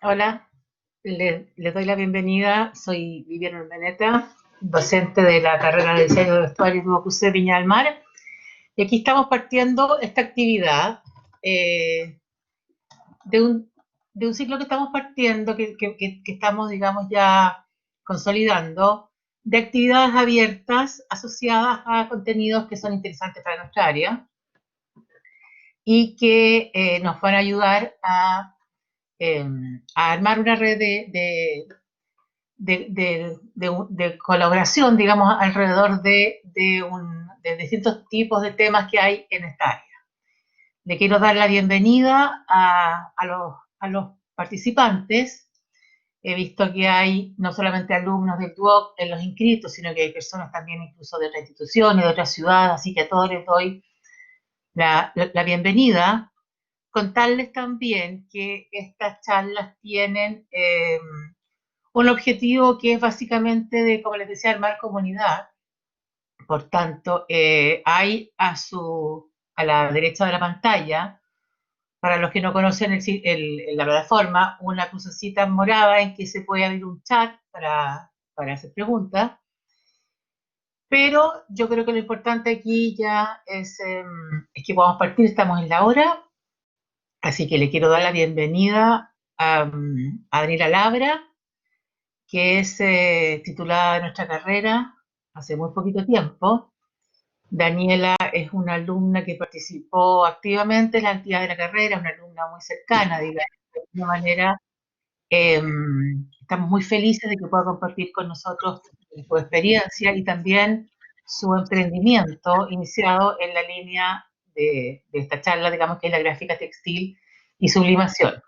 Hola, les doy la bienvenida. Soy Viviana Urmeneta, docente de la carrera de diseño de vestuario de UCC Viña del Mar. Y aquí estamos partiendo esta actividad eh, de, un, de un ciclo que estamos partiendo, que estamos, digamos, ya consolidando, de actividades abiertas asociadas a contenidos que son interesantes para nuestra área y que nos van a ayudar eh, a armar una red de colaboración, digamos, alrededor de distintos tipos de temas que hay en esta área. Le quiero dar la bienvenida a los participantes. He visto que hay no solamente alumnos del DUOC en los inscritos, sino que hay personas también incluso de otras instituciones, de otras ciudades, así que a todos les doy la bienvenida. Contarles también que estas charlas tienen un objetivo que es básicamente de, como les decía, armar comunidad. Por tanto, hay a la derecha de la pantalla, para los que no conocen la plataforma, una crucecita morada en que se puede abrir un chat para hacer preguntas. Pero yo creo que lo importante aquí ya es que podamos partir, estamos en la hora, así que le quiero dar la bienvenida a Daniela Labra, que es titulada de nuestra carrera hace muy poquito tiempo. Daniela es una alumna que participó activamente en la actividad de la carrera, una alumna muy cercana, digamos, de alguna manera. eh, Estamos muy felices de que pueda compartir con nosotros su experiencia y también su emprendimiento iniciado en la línea de esta charla, digamos que es la gráfica textil y sublimación.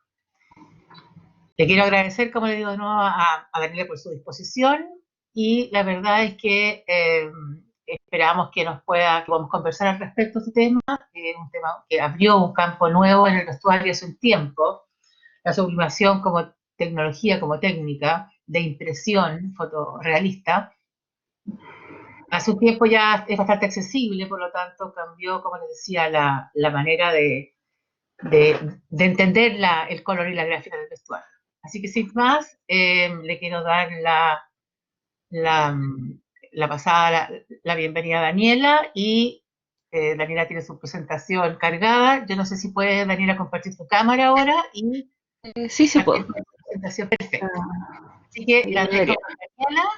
Le quiero agradecer, como le digo de nuevo, a Daniela por su disposición y la verdad es que esperamos que podamos conversar al respecto de este tema, un tema que abrió un campo nuevo en el vestuario hace un tiempo, la sublimación como tecnología, como técnica de impresión fotorrealista. Hace un tiempo ya es bastante accesible, por lo tanto cambió, como les decía, la manera de entender el color y la gráfica del vestuario. Así que sin más, le quiero dar la, la pasada, la bienvenida a Daniela y Daniela tiene su presentación cargada. Yo no sé si puede, Daniela, compartir tu cámara ahora y Sí, sí partir puedo. con la presentación perfecta. Ah, Así que ya la dejo debería. con Daniela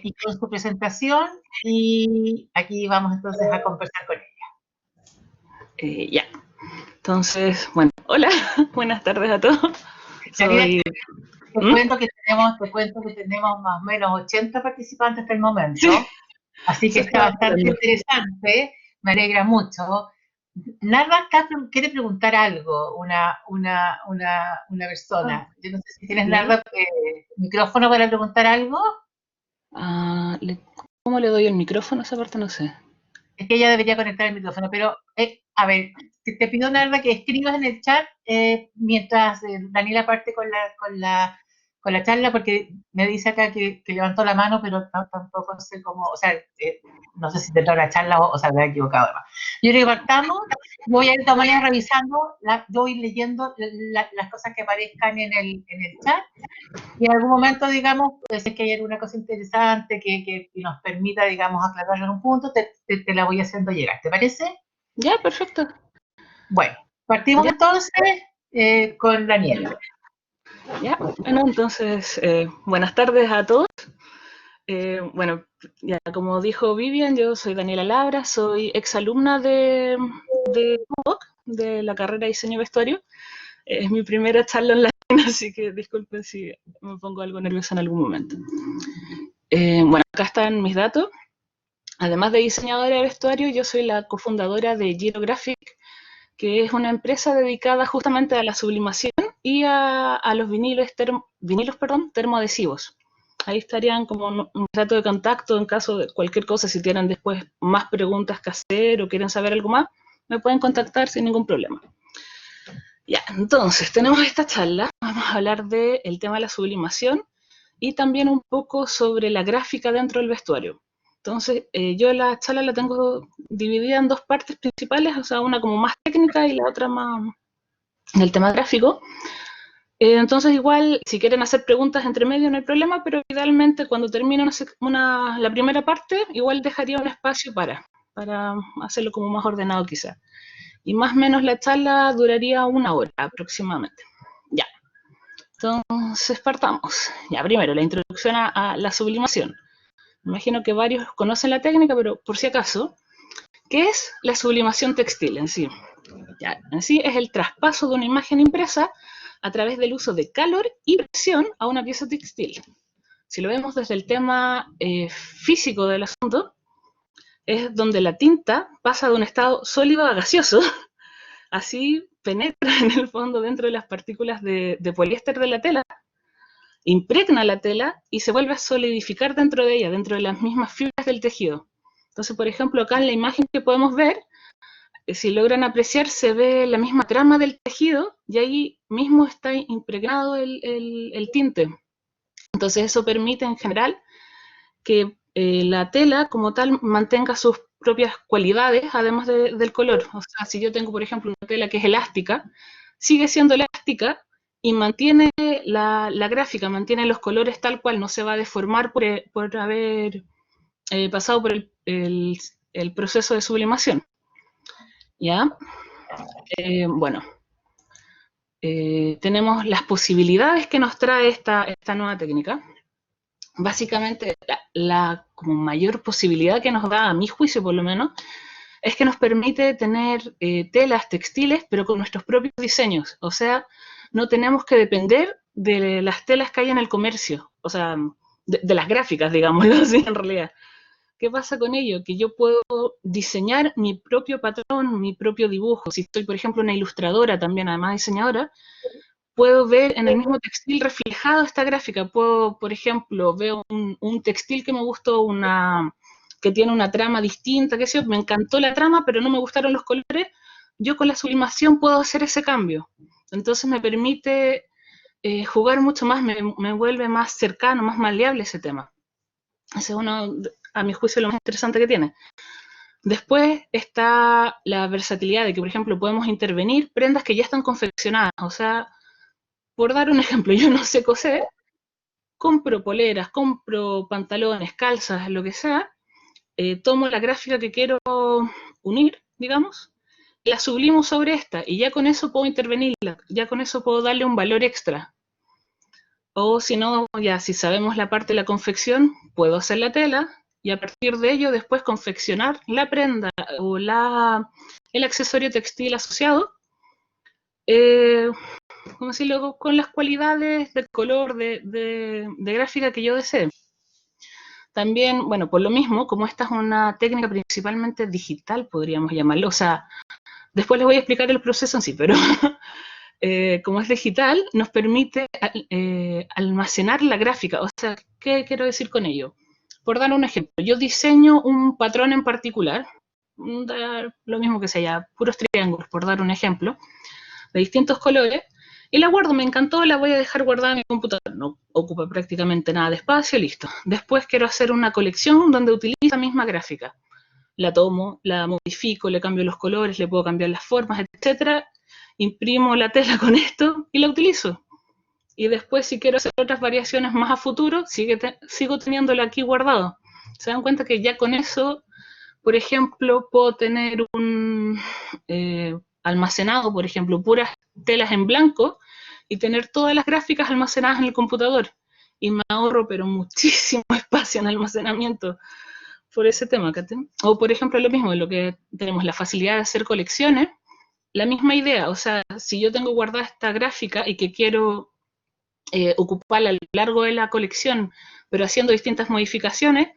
y con su presentación y aquí vamos entonces a conversar con ella. Ya. Entonces, bueno, hola, buenas tardes a todos. Daniela, Soy. te ¿Mm? cuento que tenemos más o menos 80 participantes hasta el Sí, momento. Así que eso está estaba bastante mirando. interesante, me alegra mucho. Narda acá quiere preguntar algo, una persona. Yo no sé si tienes, ¿Ya? Narda, micrófono para preguntar algo. Ah, ¿cómo le doy el micrófono a esa parte? No sé. Es que ella debería conectar el micrófono, pero a ver, te pido, Narda, que escribas en el chat mientras Daniela parte con la charla, porque me dice acá que levantó la mano, pero tampoco sé cómo, o sea, no sé si tendrá la charla o se habrá equivocado. Además. Yo creo que partamos, voy a ir de todas maneras revisando, yo voy leyendo las cosas que aparezcan en el chat, y en algún momento, digamos, puede ser que haya alguna cosa interesante que nos permita, digamos, aclararlo en un punto, te la voy haciendo llegar. ¿Te parece? Ya, perfecto. Bueno, partimos Ya, entonces con Daniela. ya. Bueno, entonces, buenas tardes a todos. Bueno, ya como dijo Vivian, yo soy Daniela Labra, soy exalumna de UOC, de la carrera de diseño vestuario. Es mi primera charla online, así que disculpen si me pongo algo nerviosa en algún momento. Bueno, acá están mis datos. Además de diseñadora de vestuario, yo soy la cofundadora de Giro Graphic, que es una empresa dedicada justamente a la sublimación y a los termoadhesivos. Ahí estarían como un trato de contacto en caso de cualquier cosa, si tienen después más preguntas que hacer o quieren saber algo más, me pueden contactar sin ningún problema. Ya, entonces tenemos esta charla, vamos a hablar del tema de la sublimación y también un poco sobre la gráfica dentro del vestuario. Entonces, yo la charla la tengo dividida en dos partes principales, o sea, una como más técnica y la otra más del tema gráfico. Entonces igual, si quieren hacer preguntas entre medio no hay problema, pero idealmente cuando termine la primera parte, igual dejaría un espacio para hacerlo como más ordenado quizás. Y más o menos la charla duraría 1 hora aproximadamente. Ya, entonces partamos. Ya, primero, la introducción a la sublimación. Me imagino que varios conocen la técnica, pero por si acaso, ¿qué es la sublimación textil en sí? Ya, en sí es el traspaso de una imagen impresa a través del uso de calor y presión a una pieza textil. Si lo vemos desde el tema físico del asunto, es donde la tinta pasa de un estado sólido a gaseoso, así penetra en el fondo dentro de las partículas de poliéster de la tela, impregna la tela y se vuelve a solidificar dentro de ella, dentro de las mismas fibras del tejido. Entonces, por ejemplo, acá en la imagen que podemos ver, si logran apreciar, se ve la misma trama del tejido y ahí mismo está impregnado el tinte. Entonces eso permite en general que la tela como tal mantenga sus propias cualidades además del color. O sea, si yo tengo, por ejemplo, una tela que es elástica, sigue siendo elástica y mantiene la gráfica, mantiene los colores tal cual, no se va a deformar por haber pasado por el proceso de sublimación. ¿Ya? Bueno, tenemos las posibilidades que nos trae esta nueva técnica. Básicamente, la como mayor posibilidad que nos da, a mi juicio por lo menos, es que nos permite tener telas textiles, pero con nuestros propios diseños. O sea, no tenemos que depender de las telas que hay en el comercio, o sea, de las gráficas, digámoslo así, en realidad. ¿Qué pasa con ello? Que yo puedo diseñar mi propio patrón, mi propio dibujo. Si estoy, por ejemplo, una ilustradora también, además diseñadora, puedo ver en el mismo textil reflejado esta gráfica. Puedo, por ejemplo, veo un textil que me gustó, que tiene una trama distinta, qué sé yo, me encantó la trama, pero no me gustaron los colores. Yo con la sublimación puedo hacer ese cambio. Entonces me permite jugar mucho más, me vuelve más cercano, más maleable ese tema. Ese es uno, a mi juicio, lo más interesante que tiene. Después está la versatilidad de que, por ejemplo, podemos intervenir prendas que ya están confeccionadas. O sea, por dar un ejemplo, yo no sé coser, compro poleras, compro pantalones, calzas, lo que sea, tomo la gráfica que quiero unir, digamos, la sublimo sobre esta y ya con eso puedo intervenirla, ya con eso puedo darle un valor extra. O si no, ya si sabemos la parte de la confección, puedo hacer la tela y a partir de ello después confeccionar la prenda o el accesorio textil asociado, eh, como decirlo, con las cualidades de color, de gráfica que yo desee. También, bueno, por lo mismo, como esta es una técnica principalmente digital, podríamos llamarlo, o sea, después les voy a explicar el proceso en sí, pero como es digital, nos permite almacenar la gráfica. O sea, ¿qué quiero decir con ello? Por dar un ejemplo, yo diseño un patrón en particular, lo mismo que sea, puros triángulos, por dar un ejemplo, de distintos colores, y la guardo, me encantó, la voy a dejar guardada en mi computador, no ocupa prácticamente nada de espacio, listo. Después quiero hacer una colección donde utilizo la misma gráfica. La tomo, la modifico, le cambio los colores, le puedo cambiar las formas, etcétera. Imprimo la tela con esto y la utilizo. Y después, si quiero hacer otras variaciones más a futuro, sigo teniéndola aquí guardado. Se dan cuenta que ya con eso, por ejemplo, puedo tener almacenado, por ejemplo, puras telas en blanco y tener todas las gráficas almacenadas en el computador. Y me ahorro, pero muchísimo espacio en almacenamiento por ese tema, Kate. O, por ejemplo, lo mismo, lo que tenemos la facilidad de hacer colecciones, la misma idea. O sea, si yo tengo guardada esta gráfica y que quiero ocuparla a lo largo de la colección, pero haciendo distintas modificaciones,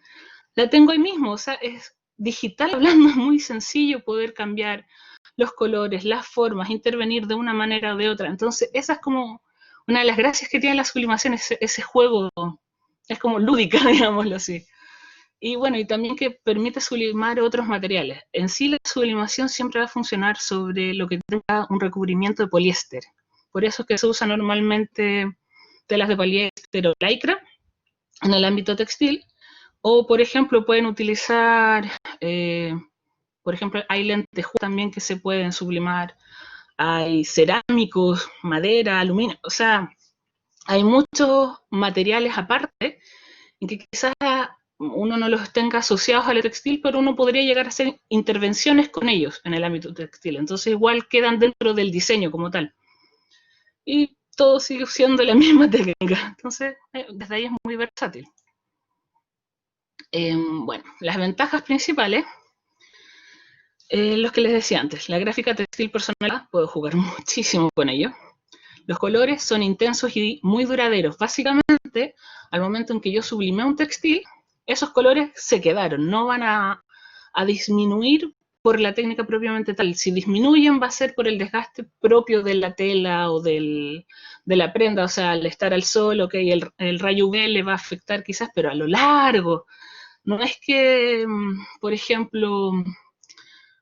la tengo ahí mismo. O sea, es digital hablando, es muy sencillo poder cambiar los colores, las formas, intervenir de una manera o de otra. Entonces, esa es como una de las gracias que tiene la sublimación, ese juego, es como lúdica, digámoslo así. Y bueno, y también que permite sublimar otros materiales. En sí, la sublimación siempre va a funcionar sobre lo que tenga un recubrimiento de poliéster. Por eso es que se usa normalmente telas de poliéster o lycra en el ámbito textil. O, por ejemplo, pueden utilizar, por ejemplo, hay lentejuelas también que se pueden sublimar. hay cerámicos, madera, aluminio, o sea, hay muchos materiales aparte en que quizás uno no los tenga asociados al textil, pero uno podría llegar a hacer intervenciones con ellos en el ámbito textil. Entonces igual quedan dentro del diseño como tal. Y todo sigue siendo la misma técnica. Entonces, desde ahí es muy versátil. Bueno, las ventajas principales, los que les decía antes, la gráfica textil personal, puedo jugar muchísimo con ello. Los colores son intensos y muy duraderos. Básicamente, al momento en que yo sublimé un textil, esos colores se quedaron, no van a disminuir por la técnica propiamente tal. Si disminuyen va a ser por el desgaste propio de la tela o de la prenda, o sea, al estar al sol, ok, el rayo UV le va a afectar quizás, pero a lo largo. No es que, por ejemplo,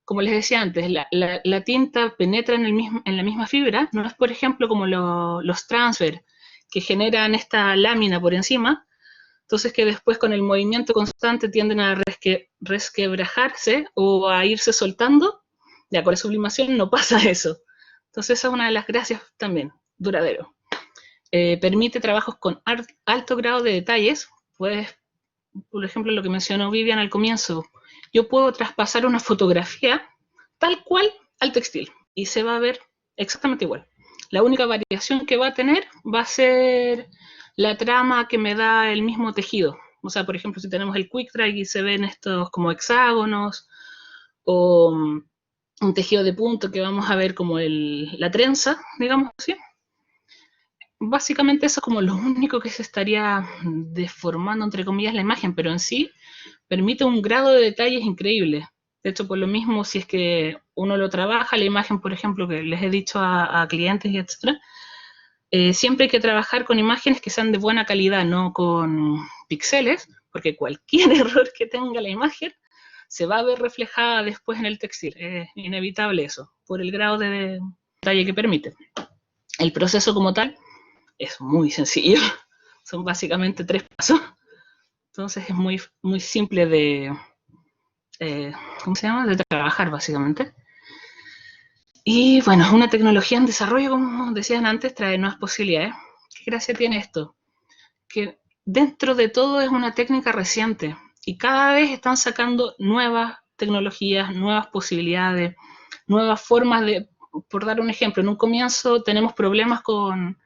como les decía antes, la tinta penetra en la misma fibra, no es por ejemplo como los transfer que generan esta lámina por encima, entonces que después con el movimiento constante tienden a resquebrajarse o a irse soltando. Ya con la sublimación no pasa eso. Entonces esa es una de las gracias también, duradero. Permite trabajos con alto grado de detalles. Puedes, por ejemplo, lo que mencionó Vivian al comienzo, yo puedo traspasar una fotografía tal cual al textil y se va a ver exactamente igual. La única variación que va a tener va a ser la trama que me da el mismo tejido. O sea, por ejemplo, si tenemos el quick dry y se ven estos como hexágonos o un tejido de punto que vamos a ver como la trenza, digamos así. Básicamente eso es como lo único que se estaría deformando, entre comillas, la imagen, pero en sí permite un grado de detalles increíble. De hecho, por lo mismo, si es que uno lo trabaja, la imagen, por ejemplo, que les he dicho a clientes y etcétera, siempre hay que trabajar con imágenes que sean de buena calidad, no con píxeles, porque cualquier error que tenga la imagen se va a ver reflejada después en el textil. Es inevitable eso, por el grado de detalle que permite. El proceso como tal es muy sencillo. Son básicamente 3 pasos. Entonces es muy, muy simple de, ¿cómo se llama? De trabajar, básicamente. Y bueno, es una tecnología en desarrollo, como decían antes, trae nuevas posibilidades. ¿Qué gracia tiene esto? Que dentro de todo es una técnica reciente y cada vez están sacando nuevas tecnologías, nuevas posibilidades, nuevas formas de, por dar un ejemplo, en un comienzo tenemos problemas con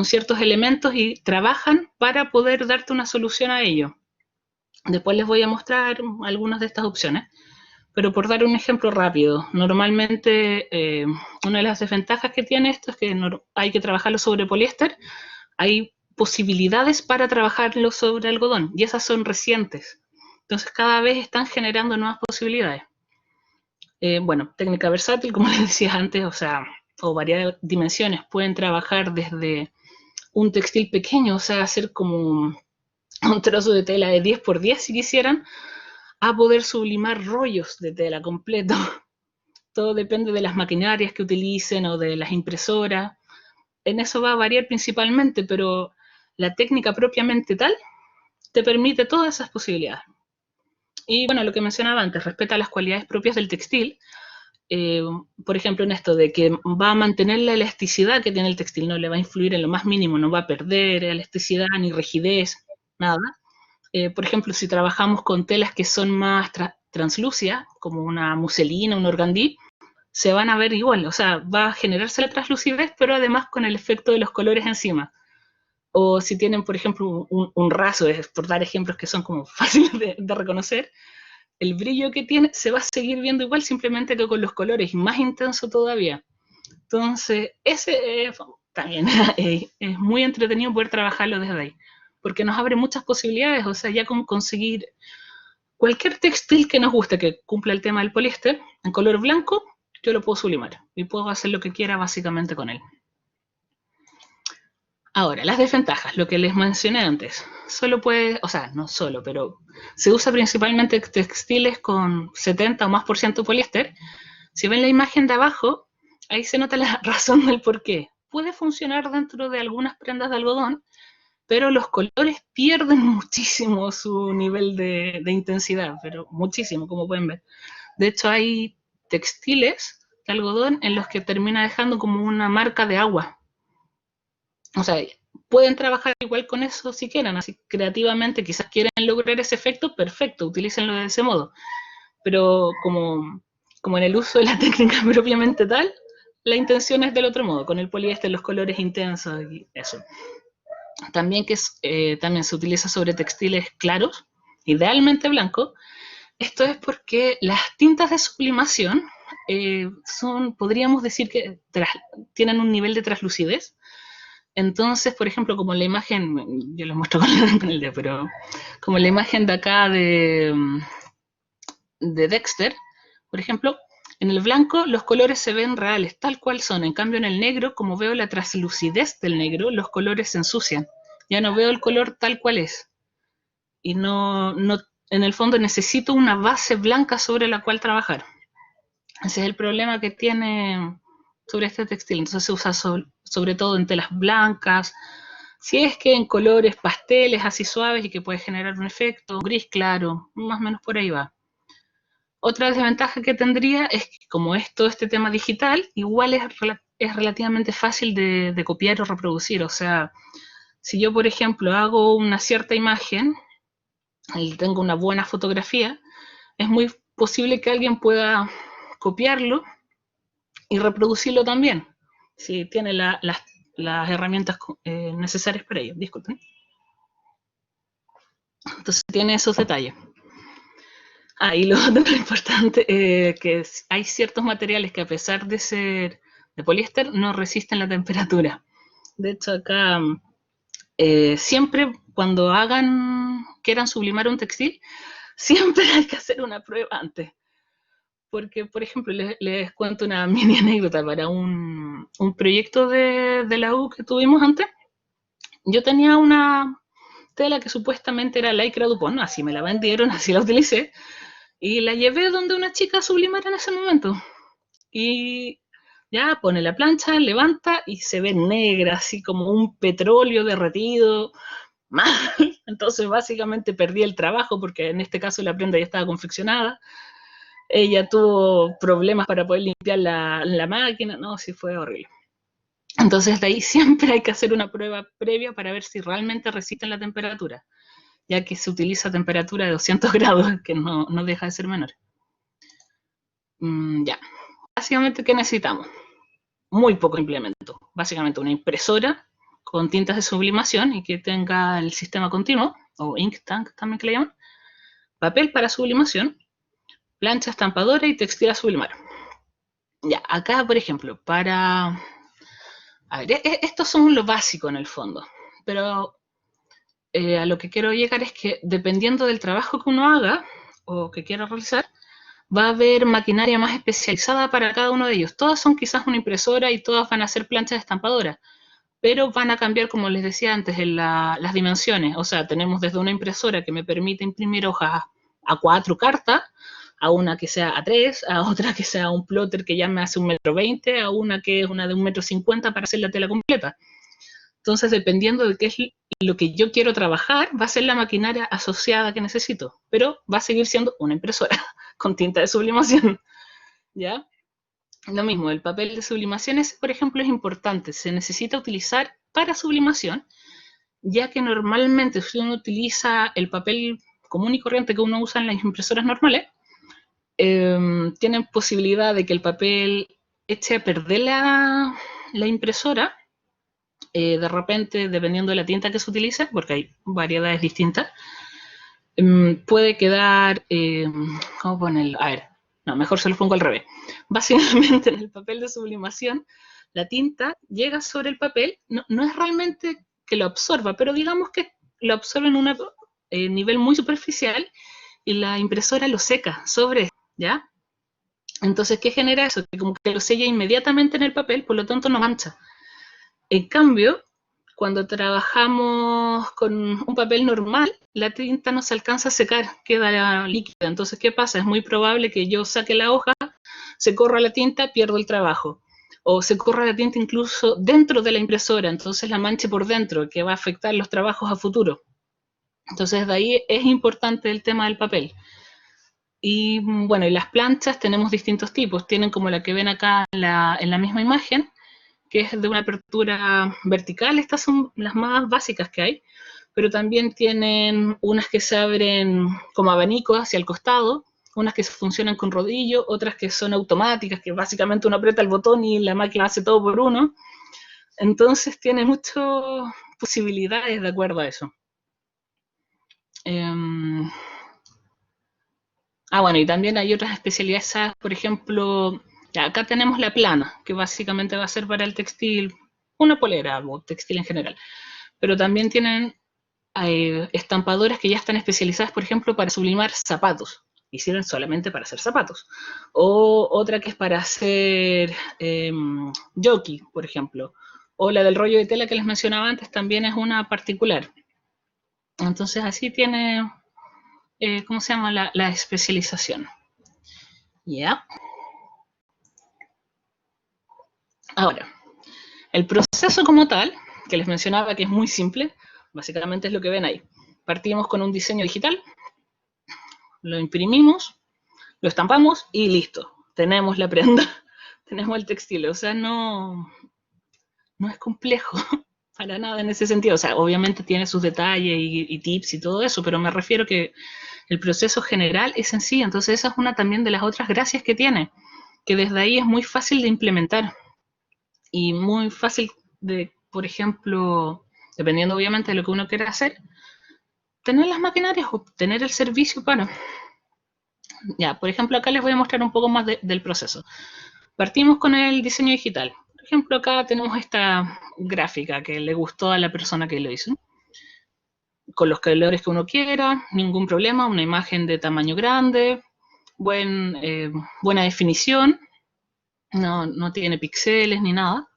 ciertos elementos y trabajan para poder darte una solución a ello. Después les voy a mostrar algunas de estas opciones. Pero por dar un ejemplo rápido, normalmente una de las desventajas que tiene esto es que hay que trabajarlo sobre poliéster. Hay posibilidades para trabajarlo sobre algodón y esas son recientes. Entonces cada vez están generando nuevas posibilidades. Bueno, técnica versátil, como les decía antes, o sea, o varias dimensiones. Pueden trabajar desde un textil pequeño, o sea, hacer como un trozo de tela de 10 por 10 si quisieran, a poder sublimar rollos de tela completo. Todo depende de las maquinarias que utilicen o de las impresoras. En eso va a variar principalmente, pero la técnica propiamente tal te permite todas esas posibilidades. Y bueno, lo que mencionaba antes, respeta las cualidades propias del textil. Por ejemplo, en esto de que va a mantener la elasticidad que tiene el textil, no le va a influir en lo más mínimo, no va a perder elasticidad ni rigidez, nada. Por ejemplo, si trabajamos con telas que son más translúcidas, como una muselina, un organdí, se van a ver igual, o sea, va a generarse la translucidez, pero además con el efecto de los colores encima. O si tienen, por ejemplo, un raso, por dar ejemplos que son como fáciles de reconocer, el brillo que tiene se va a seguir viendo igual, simplemente que con los colores, y más intenso todavía. Entonces, ese también es muy entretenido poder trabajarlo desde ahí, porque nos abre muchas posibilidades, o sea, ya con conseguir cualquier textil que nos guste, que cumpla el tema del poliéster, en color blanco, yo lo puedo sublimar y puedo hacer lo que quiera básicamente con él. Ahora, las desventajas, lo que les mencioné antes, solo puede, o sea, no solo, pero se usa principalmente textiles con 70 o más por ciento poliéster. Si ven la imagen de abajo, ahí se nota la razón del por qué. Puede funcionar dentro de algunas prendas de algodón, pero los colores pierden muchísimo su nivel de intensidad, pero muchísimo, como pueden ver. De hecho, hay textiles de algodón en los que termina dejando como una marca de agua. O sea, pueden trabajar igual con eso si quieren, así creativamente quizás quieren lograr ese efecto, perfecto, utilícenlo de ese modo. Pero como en el uso de la técnica propiamente tal, la intención es del otro modo, con el poliéster, los colores intensos y eso. También también se utiliza sobre textiles claros, idealmente blanco. Esto es porque las tintas de sublimación podríamos decir que tienen un nivel de translucidez. Entonces, por ejemplo, como la imagen, yo les muestro con el dedo, pero como la imagen de acá de Dexter, por ejemplo, en el blanco los colores se ven reales, tal cual son. En cambio, en el negro, como veo la translucidez del negro, los colores se ensucian. Ya no veo el color tal cual es. Y en el fondo necesito una base blanca sobre la cual trabajar. Ese es el problema que tiene sobre este textil. Entonces se usa sobre todo en telas blancas, si es que en colores pasteles así suaves y que puede generar un efecto gris claro, más o menos por ahí va. Otra desventaja que tendría es que como es todo este tema digital, igual es relativamente fácil de copiar o reproducir. O sea, si yo, por ejemplo, hago una cierta imagen y tengo una buena fotografía, es muy posible que alguien pueda copiarlo y reproducirlo también, si tiene las herramientas necesarias para ello. Disculpen. Entonces tiene esos detalles. Y lo otro importante que hay ciertos materiales que a pesar de ser de poliéster no resisten la temperatura. De hecho acá siempre cuando quieran sublimar un textil, siempre hay que hacer una prueba antes. Porque, por ejemplo, les cuento una mini anécdota para un proyecto de la U que tuvimos antes. Yo tenía una tela que supuestamente era lycra Dupont, así me la vendieron, así la utilicé, y la llevé donde una chica a sublimar en ese momento. Y ya pone la plancha, levanta y se ve negra, así como un petróleo derretido, mal. Entonces básicamente perdí el trabajo porque en este caso la prenda ya estaba confeccionada. Ella tuvo problemas para poder limpiar la máquina, no, sí fue horrible. Entonces de ahí siempre hay que hacer una prueba previa para ver si realmente resisten la temperatura, ya que se utiliza temperatura de 200 grados, que no deja de ser menor. Ya, básicamente, ¿qué necesitamos? Muy poco implemento. Básicamente una impresora con tintas de sublimación y que tenga el sistema continuo, o ink tank también que le llaman, papel para sublimación, plancha estampadora y textil a sublimar. Ya, acá, por ejemplo, A ver, estos son lo básico en el fondo, pero a lo que quiero llegar es que dependiendo del trabajo que uno haga o que quiera realizar, va a haber maquinaria más especializada para cada uno de ellos. Todas son quizás una impresora y todas van a ser planchas estampadoras, pero van a cambiar, como les decía antes, en las dimensiones. O sea, tenemos desde una impresora que me permite imprimir hojas a 4 cartas, a una que sea a 3, a otra que sea un plotter que ya me hace 1,20 m, a una que es una de 1,50 m para hacer la tela completa. Entonces, dependiendo de qué es lo que yo quiero trabajar, va a ser la maquinaria asociada que necesito, pero va a seguir siendo una impresora con tinta de sublimación, ¿ya? Lo mismo, el papel de sublimación, por ejemplo, es importante, se necesita utilizar para sublimación, ya que normalmente si uno utiliza el papel común y corriente que uno usa en las impresoras normales, tienen posibilidad de que el papel eche a perder la impresora, de repente, dependiendo de la tinta que se utilice, porque hay variedades distintas, puede quedar, ¿cómo ponerlo? A ver, no, mejor se lo pongo al revés. Básicamente en el papel de sublimación, la tinta llega sobre el papel, no es realmente que lo absorba, pero digamos que lo absorbe en un nivel muy superficial y la impresora lo seca sobre, ¿ya? Entonces, ¿qué genera eso? Que como que lo sella inmediatamente en el papel, por lo tanto no mancha. En cambio, cuando trabajamos con un papel normal, la tinta no se alcanza a secar, queda líquida. Entonces, ¿qué pasa? Es muy probable que yo saque la hoja, se corra la tinta, pierdo el trabajo. O se corra la tinta incluso dentro de la impresora, entonces la manche por dentro, que va a afectar los trabajos a futuro. Entonces, de ahí es importante el tema del papel. Y bueno, y las planchas tenemos distintos tipos. Tienen como la que ven acá en la misma imagen, que es de una apertura vertical. Estas son las más básicas que hay, pero también tienen unas que se abren como abanicos hacia el costado, unas que funcionan con rodillo, otras que son automáticas, que básicamente uno aprieta el botón y la máquina hace todo por uno. Entonces tiene muchas posibilidades de acuerdo a eso. Bueno, y también hay otras especialidades, por ejemplo, acá tenemos la plana, que básicamente va a ser para el textil, una polera o textil en general. Pero también tienen estampadoras que ya están especializadas, por ejemplo, para sublimar zapatos. Y sirven solamente para hacer zapatos. O otra que es para hacer jockey, por ejemplo. O la del rollo de tela que les mencionaba antes también es una particular. Entonces así tiene, ¿cómo se llama? La especialización. Ya. Ahora, el proceso como tal, que les mencionaba que es muy simple, básicamente es lo que ven ahí. Partimos con un diseño digital, lo imprimimos, lo estampamos y listo. Tenemos la prenda, tenemos el textil. O sea, no es complejo para nada en ese sentido. O sea, obviamente tiene sus detalles y tips y todo eso, pero me refiero que el proceso general es sencillo. Entonces esa es una también de las otras gracias que tiene, que desde ahí es muy fácil de implementar y muy fácil de, por ejemplo, dependiendo obviamente de lo que uno quiera hacer, tener las maquinarias o tener el servicio para. Ya, por ejemplo, acá les voy a mostrar un poco más del proceso. Partimos con el diseño digital. Por ejemplo, acá tenemos esta gráfica que le gustó a la persona que lo hizo. Con los colores que uno quiera, ningún problema, una imagen de tamaño grande, buena definición, no tiene píxeles ni nada.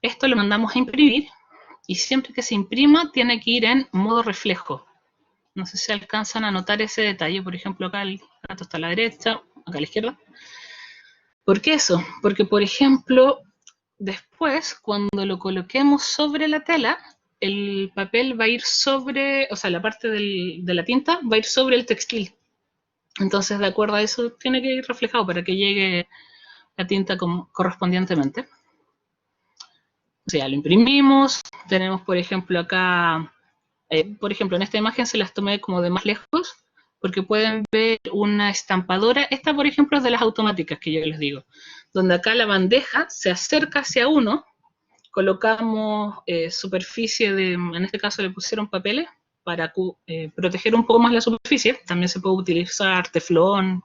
Esto lo mandamos a imprimir y siempre que se imprima tiene que ir en modo reflejo. No sé si alcanzan a notar ese detalle. Por ejemplo, acá el gato está a la derecha, acá a la izquierda. ¿Por qué eso? Porque, por ejemplo, después, cuando lo coloquemos sobre la tela, el papel va a ir sobre, o sea, la parte de la tinta va a ir sobre el textil. Entonces, de acuerdo a eso, tiene que ir reflejado para que llegue la tinta correspondientemente. O sea, lo imprimimos. Tenemos, por ejemplo, acá, por ejemplo, en esta imagen se las tomé como de más lejos, porque pueden ver una estampadora. Esta, por ejemplo, es de las automáticas que yo les digo, donde acá la bandeja se acerca hacia uno, colocamos superficie en este caso le pusieron papeles para proteger un poco más la superficie. También se puede utilizar teflón,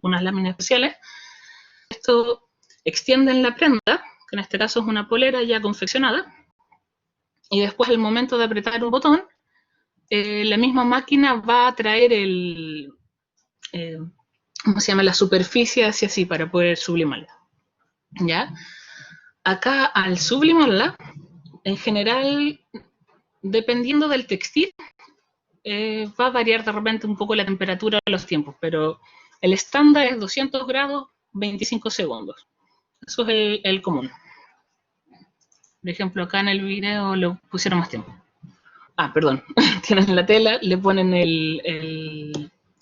unas láminas especiales. Esto extiende en la prenda, que en este caso es una polera ya confeccionada, y después al momento de apretar un botón, la misma máquina va a traer ¿cómo se llama? La superficie hacia sí para poder sublimarla. ¿Ya? Acá al sublimarla, en general, dependiendo del textil, va a variar de repente un poco la temperatura de los tiempos, pero el estándar es 200 grados, 25 segundos. Eso es el común. Por ejemplo, acá en el video lo pusieron más tiempo. Perdón. Tienen la tela, le ponen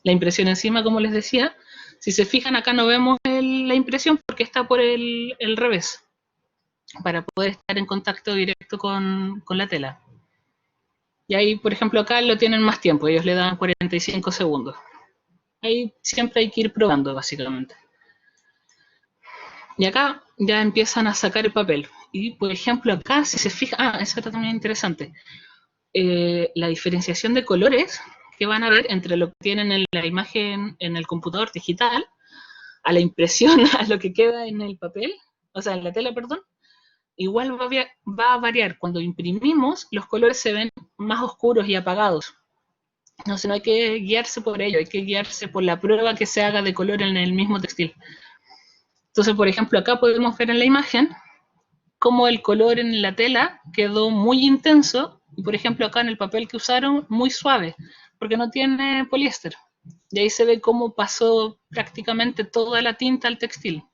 la impresión encima, como les decía. Si se fijan, acá no vemos la impresión porque está por el revés, para poder estar en contacto directo con la tela. Y ahí, por ejemplo, acá lo tienen más tiempo, ellos le dan 45 segundos. Ahí siempre hay que ir probando, básicamente. Y acá ya empiezan a sacar el papel. Y, por ejemplo, acá, si se fijan, eso está también interesante. La diferenciación de colores que van a ver entre lo que tienen en la imagen en el computador digital, a la impresión, a lo que queda en el papel, o sea, en la tela, perdón, igual va a variar. Cuando imprimimos, los colores se ven más oscuros y apagados. Entonces no hay que guiarse por ello, hay que guiarse por la prueba que se haga de color en el mismo textil. Entonces, por ejemplo, acá podemos ver en la imagen cómo el color en la tela quedó muy intenso y, por ejemplo, acá en el papel que usaron, muy suave, porque no tiene poliéster. Y ahí se ve cómo pasó prácticamente toda la tinta al textil.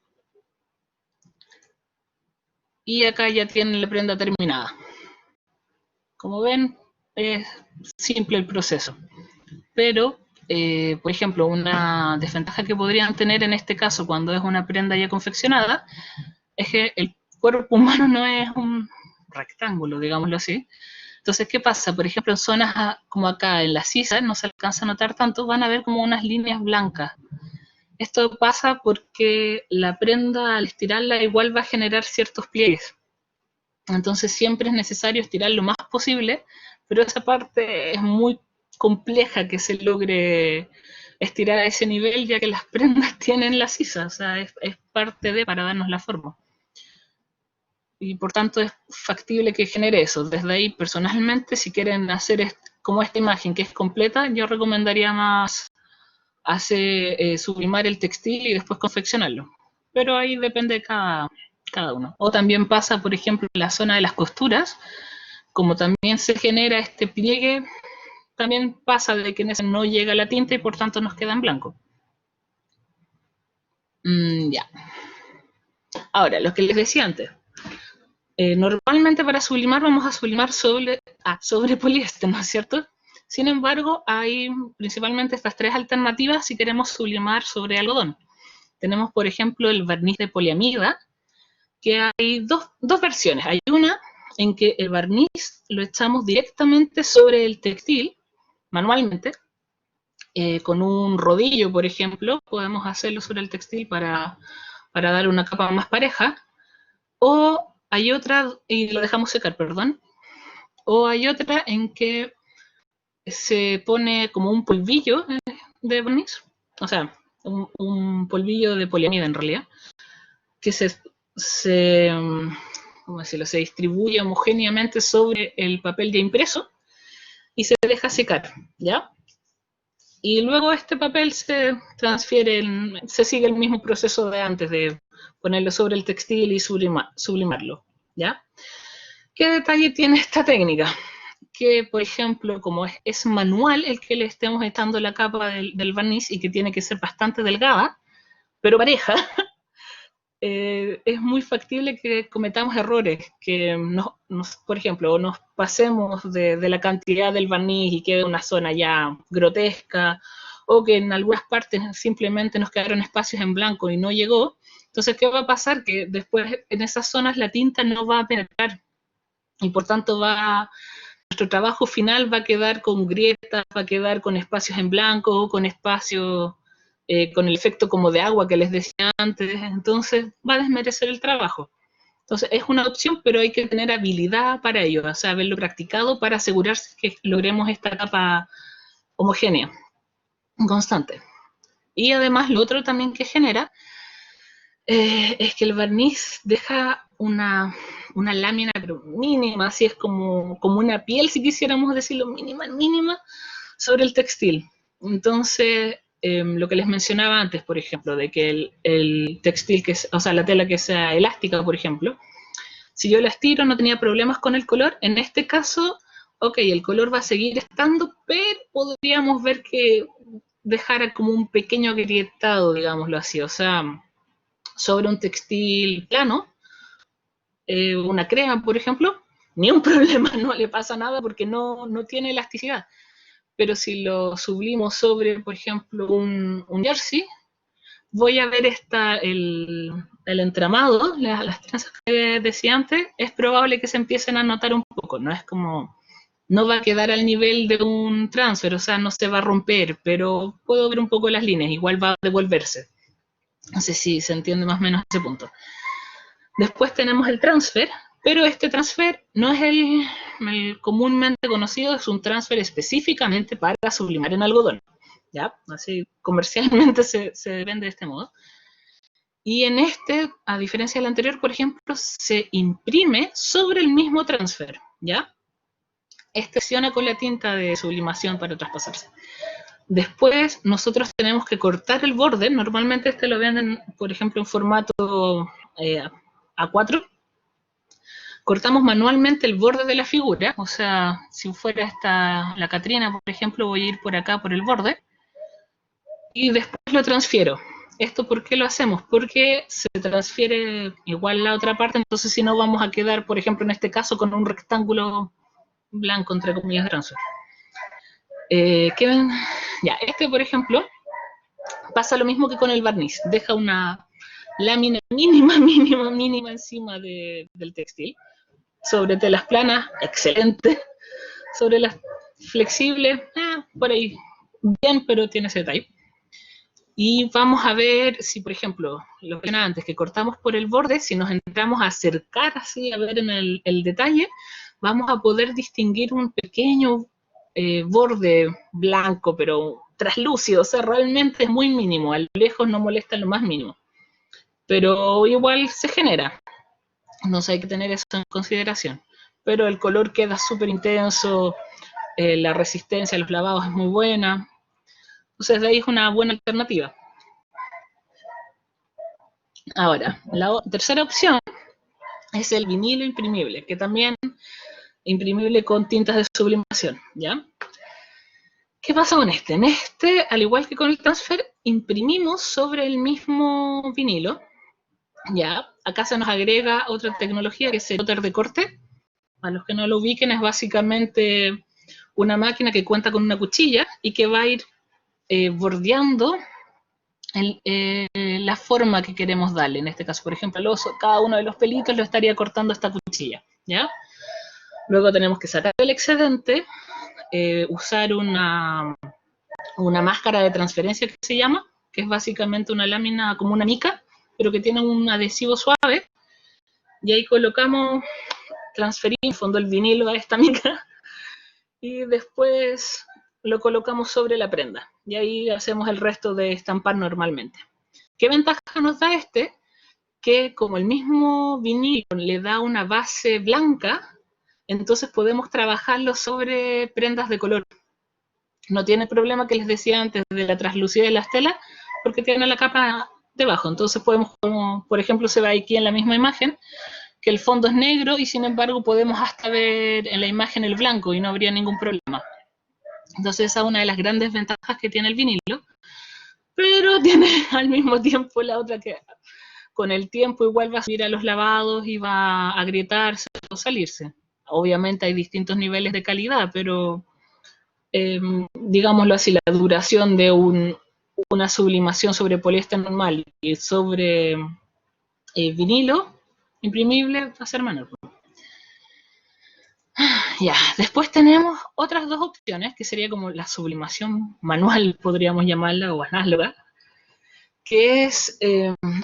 Y acá ya tienen la prenda terminada. Como ven, es simple el proceso. Pero por ejemplo, una desventaja que podrían tener en este caso cuando es una prenda ya confeccionada, es que el cuerpo humano no es un rectángulo, digámoslo así. Entonces, ¿qué pasa? Por ejemplo, en zonas como acá, en la sisa, no se alcanza a notar tanto, van a ver como unas líneas blancas. Esto pasa porque la prenda, al estirarla, igual va a generar ciertos pliegues. Entonces, siempre es necesario estirar lo más posible, pero esa parte es muy compleja que se logre estirar a ese nivel, ya que las prendas tienen la sisa, o sea, es parte de para darnos la forma. Y por tanto es factible que genere eso. Desde ahí, personalmente, si quieren hacer como esta imagen que es completa, yo recomendaría más sublimar el textil y después confeccionarlo. Pero ahí depende de cada uno. O también pasa, por ejemplo, en la zona de las costuras, como también se genera este pliegue, también pasa de que en ese no llega la tinta y por tanto nos queda en blanco. Ya. Ahora, lo que les decía antes. Normalmente para sublimar vamos a sublimar sobre poliéster, ¿no es cierto? Sin embargo, hay principalmente estas tres alternativas si queremos sublimar sobre algodón. Tenemos, por ejemplo, el barniz de poliamida, que hay dos versiones. Hay una en que el barniz lo echamos directamente sobre el textil, manualmente, con un rodillo, por ejemplo, podemos hacerlo sobre el textil para dar una capa más pareja. O hay otra, y lo dejamos secar, perdón. O hay otra en que se pone como un polvillo de barniz, o sea, un polvillo de poliamida en realidad, que ¿cómo decirlo? Se distribuye homogéneamente sobre el papel ya impreso y se deja secar, ¿ya? Y luego este papel se transfiere, se sigue el mismo proceso de antes de ponerlo sobre el textil y sublimarlo, ¿ya? ¿Qué detalle tiene esta técnica? Que, por ejemplo, como es manual el que le estemos echando la capa del barniz y que tiene que ser bastante delgada, pero pareja, es muy factible que cometamos errores, que por ejemplo, nos pasemos de la cantidad del barniz y quede una zona ya grotesca, o que en algunas partes simplemente nos quedaron espacios en blanco y no llegó. Entonces, ¿qué va a pasar? Que después en esas zonas la tinta no va a penetrar y por tanto nuestro trabajo final va a quedar con grietas, va a quedar con espacios en blanco, con espacios, con el efecto como de agua que les decía antes, entonces va a desmerecer el trabajo. Entonces es una opción, pero hay que tener habilidad para ello, o sea, haberlo practicado para asegurarse que logremos esta capa homogénea, constante. Y además lo otro también que genera es que el barniz deja una lámina pero mínima, así es como una piel, si quisiéramos decirlo, mínima, sobre el textil. Entonces, lo que les mencionaba antes, por ejemplo, de que el textil, o sea, la tela que sea elástica, por ejemplo, si yo la estiro no tenía problemas con el color, en este caso, ok, el color va a seguir estando, pero podríamos ver que dejara como un pequeño agrietado, digámoslo así, o sea, sobre un textil plano, una crema, por ejemplo, ni un problema, no le pasa nada porque no tiene elasticidad. Pero si lo sublimo sobre, por ejemplo, un jersey, voy a ver el entramado, las trenzas que decía antes, es probable que se empiecen a notar un poco, no es como, no va a quedar al nivel de un transfer, o sea, no se va a romper, pero puedo ver un poco las líneas, igual va a devolverse. No sé si se entiende más o menos ese punto. Después tenemos el transfer, pero este transfer no es el comúnmente conocido, es un transfer específicamente para sublimar en algodón, ¿ya? Así comercialmente se vende de este modo. Y en este, a diferencia del anterior, por ejemplo, se imprime sobre el mismo transfer, ¿ya? Este acciona con la tinta de sublimación para traspasarse. Después nosotros tenemos que cortar el borde, normalmente este lo venden, por ejemplo, en formato A4. Cortamos manualmente el borde de la figura, o sea, si fuera la Catrina, por ejemplo, voy a ir por acá por el borde, y después lo transfiero. ¿Esto por qué lo hacemos? Porque se transfiere igual la otra parte, entonces si no vamos a quedar, por ejemplo, en este caso, con un rectángulo blanco, entre comillas, de transfer. ¿Qué Ya, este, por ejemplo, pasa lo mismo que con el barniz. Deja una lámina mínima encima del textil. Sobre telas planas, excelente. Sobre las flexibles, por ahí bien, pero tiene ese detalle. Y vamos a ver si, por ejemplo, lo que era antes, que cortamos por el borde, si nos entramos a acercar así, a ver en el detalle, vamos a poder distinguir un pequeño borde blanco, pero traslúcido, o sea, realmente es muy mínimo, a lo lejos no molesta en lo más mínimo, pero igual se genera, entonces hay que tener eso en consideración. Pero el color queda súper intenso, la resistencia a los lavados es muy buena, entonces de ahí es una buena alternativa. Ahora, la tercera opción es el vinilo imprimible, que también imprimible con tintas de sublimación, ¿ya? ¿Qué pasa con este? En este, al igual que con el transfer, imprimimos sobre el mismo vinilo, ¿ya? Acá se nos agrega otra tecnología que es el plotter de corte. A los que no lo ubiquen, es básicamente una máquina que cuenta con una cuchilla y que va a ir bordeando la forma que queremos darle. En este caso, por ejemplo, al oso, cada uno de los pelitos lo estaría cortando esta cuchilla, ¿ya? Luego tenemos que sacar el excedente, usar una máscara de transferencia que se llama, que es básicamente una lámina como una mica, pero que tiene un adhesivo suave, y ahí colocamos, transferimos en fondo el vinilo a esta mica, y después lo colocamos sobre la prenda, y ahí hacemos el resto de estampar normalmente. ¿Qué ventaja nos da este? Que como el mismo vinilo le da una base blanca, entonces podemos trabajarlo sobre prendas de color. No tiene problema que les decía antes de la translucidez de las telas, porque tiene la capa debajo. Entonces podemos, como por ejemplo se ve aquí en la misma imagen, que el fondo es negro y sin embargo podemos hasta ver en la imagen el blanco y no habría ningún problema. Entonces esa es una de las grandes ventajas que tiene el vinilo, pero tiene al mismo tiempo la otra que con el tiempo igual va a subir a los lavados y va a agrietarse o salirse. Obviamente hay distintos niveles de calidad, pero digámoslo así, la duración de una sublimación sobre poliéster normal y sobre vinilo imprimible va a ser menor. Ya, después tenemos otras dos opciones, que sería como la sublimación manual, podríamos llamarla, o análoga, que es,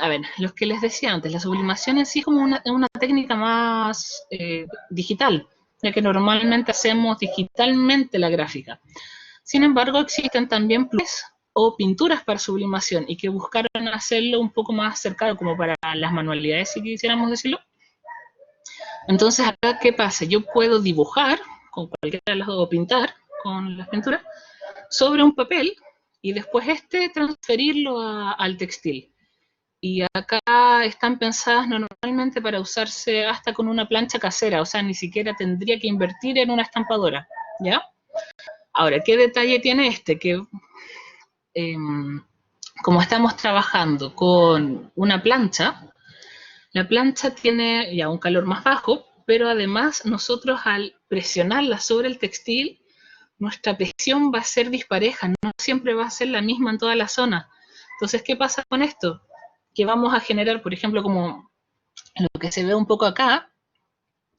a ver, los que les decía antes, la sublimación en sí es como una técnica más digital, ya que normalmente hacemos digitalmente la gráfica. Sin embargo, existen también pluses o pinturas para sublimación y que buscaron hacerlo un poco más cercano como para las manualidades, si quisiéramos decirlo. Entonces, acá, ¿qué pasa? Yo puedo dibujar con cualquiera de las dos o pintar con las pinturas sobre un papel y después transferirlo al textil. Y acá están pensadas normalmente para usarse hasta con una plancha casera, o sea, ni siquiera tendría que invertir en una estampadora, ¿ya? Ahora, ¿qué detalle tiene este? Que como estamos trabajando con una plancha, la plancha tiene ya un calor más bajo, pero además nosotros al presionarla sobre el textil, nuestra presión va a ser dispareja, no siempre va a ser la misma en toda la zona. Entonces, ¿qué pasa con esto? Que vamos a generar, por ejemplo, como lo que se ve un poco acá,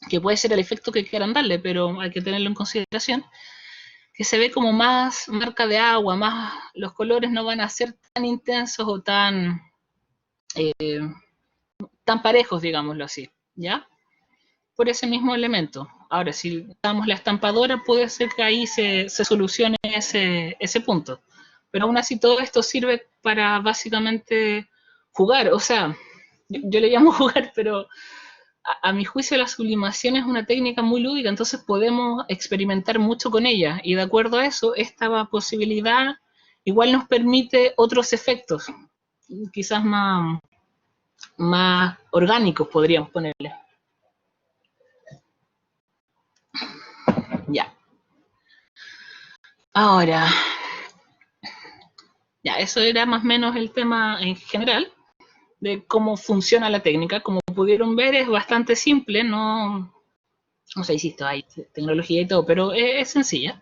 que puede ser el efecto que quieran darle, pero hay que tenerlo en consideración, que se ve como más marca de agua, más los colores no van a ser tan intensos o tan parejos, digámoslo así, ¿ya? Por ese mismo elemento. Ahora, si usamos la estampadora, puede ser que ahí se solucione ese punto. Pero aún así todo esto sirve para básicamente jugar. O sea, yo le llamo jugar, pero a mi juicio la sublimación es una técnica muy lúdica, entonces podemos experimentar mucho con ella. Y de acuerdo a eso, esta posibilidad igual nos permite otros efectos, quizás más orgánicos, podríamos ponerle. Ya. Ahora, ya, eso era más o menos el tema en general de cómo funciona la técnica. Como pudieron ver, es bastante simple, no sé, insisto, hay tecnología y todo, pero es sencilla.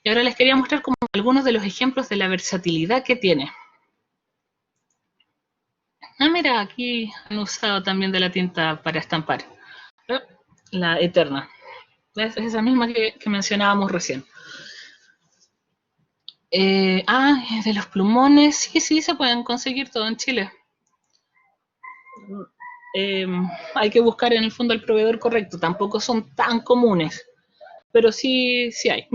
Y ahora les quería mostrar como algunos de los ejemplos de la versatilidad que tiene. Ah, mira, aquí han usado también de la tinta para estampar. La Eterna. Es esa misma que mencionábamos recién. De los plumones, sí, se pueden conseguir todo en Chile. Hay que buscar en el fondo el proveedor correcto, tampoco son tan comunes, pero sí hay.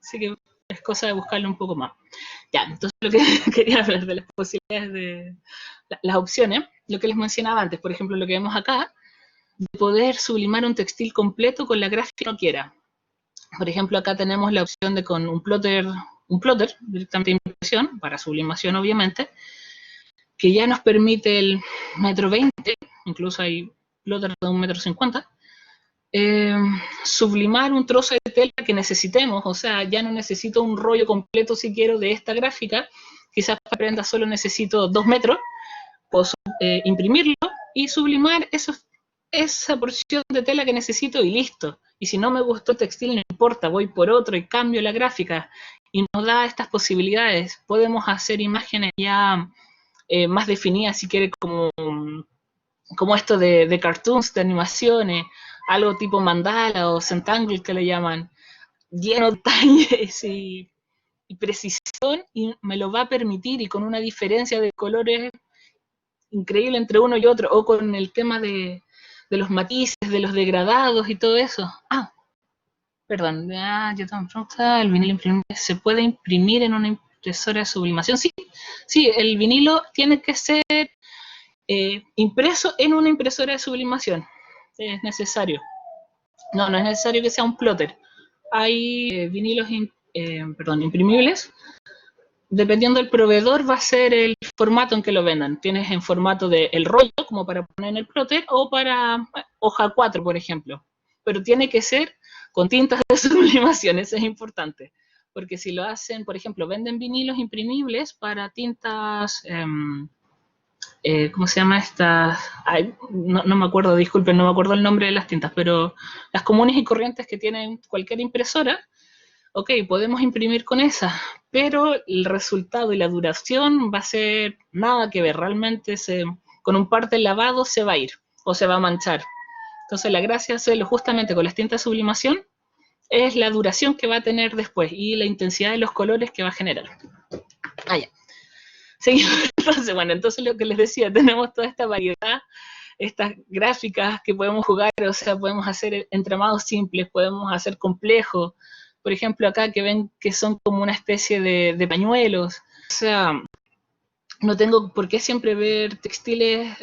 Así que es cosa de buscarlo un poco más. Ya, entonces lo que quería hablar de las posibilidades de las opciones, lo que les mencionaba antes, por ejemplo, lo que vemos acá, de poder sublimar un textil completo con la gráfica que uno quiera. Por ejemplo, acá tenemos la opción de con un plotter directamente de impresión, para sublimación obviamente, que ya nos permite el 1,20 m, incluso hay plotters de 1,50 m, sublimar un trozo de tela que necesitemos, o sea, ya no necesito un rollo completo si quiero de esta gráfica, quizás para prenda solo necesito 2 metros, puedo imprimirlo y sublimar esa porción de tela que necesito y listo. Y si no me gustó el textil, no importa, voy por otro y cambio la gráfica. Y nos da estas posibilidades. Podemos hacer imágenes ya más definidas, si quiere, como esto de cartoons, de animaciones, algo tipo mandala o Zentangle que le llaman, lleno de detalles y precisión, y me lo va a permitir, y con una diferencia de colores increíble entre uno y otro, o con el tema de los matices, de los degradados y todo eso. Perdón, yo también, el vinilo imprimible, ¿se puede imprimir en una impresora de sublimación? Sí, el vinilo tiene que ser impreso en una impresora de sublimación, es necesario. No es necesario que sea un plotter. Hay vinilos imprimibles. Dependiendo del proveedor va a ser el formato en que lo vendan. Tienes en formato de el rollo, como para poner en el plotter, o para hoja 4, por ejemplo. Pero tiene que ser con tintas de sublimación, eso es importante. Porque si lo hacen, por ejemplo, venden vinilos imprimibles para tintas, ¿cómo se llama estas? No me acuerdo, disculpen, no me acuerdo el nombre de las tintas, pero las comunes y corrientes que tienen cualquier impresora, ok, podemos imprimir con esa, pero el resultado y la duración va a ser nada que ver, realmente con un par de lavados se va a ir o se va a manchar. Entonces la gracia de hacerlo justamente con las tintas de sublimación es la duración que va a tener después y la intensidad de los colores que va a generar. Ya. Seguimos. Entonces lo que les decía, tenemos toda esta variedad, estas gráficas que podemos jugar, o sea, podemos hacer entramados simples, podemos hacer complejos. Por ejemplo, acá que ven que son como una especie de pañuelos. O sea, no tengo por qué siempre ver textiles,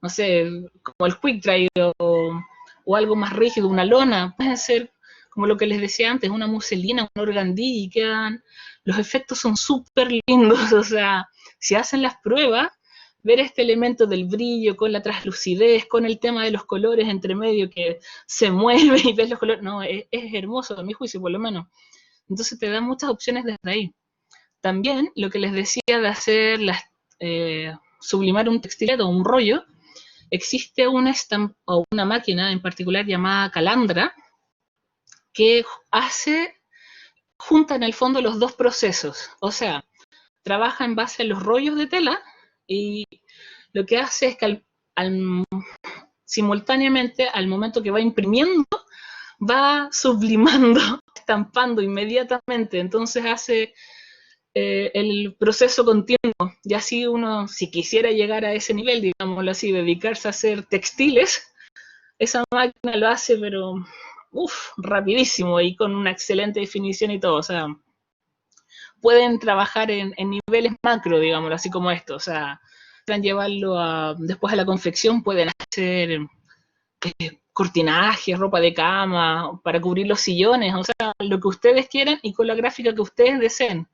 no sé, como el quick dry o algo más rígido, una lona. Pueden ser, como lo que les decía antes, una muselina, un organdí, y quedan, los efectos son súper lindos. O sea, si hacen las pruebas, ver este elemento del brillo con la translucidez, con el tema de los colores entre medio que se mueve y ves los colores, no, es hermoso a mi juicio por lo menos. Entonces te da muchas opciones desde ahí. También lo que les decía de hacer sublimar un textileto o un rollo, existe una máquina en particular llamada Calandra que junta en el fondo los dos procesos, o sea, trabaja en base a los rollos de tela y lo que hace es que simultáneamente al momento que va imprimiendo, va sublimando, estampando inmediatamente, entonces hace el proceso continuo, y así uno, si quisiera llegar a ese nivel, digámoslo así, dedicarse a hacer textiles, esa máquina lo hace, pero rapidísimo y con una excelente definición y todo, o sea, pueden trabajar en niveles macro, digámoslo así como esto, o sea, pueden llevarlo después a la confección, pueden hacer cortinaje, ropa de cama, para cubrir los sillones, o sea, lo que ustedes quieran y con la gráfica que ustedes deseen.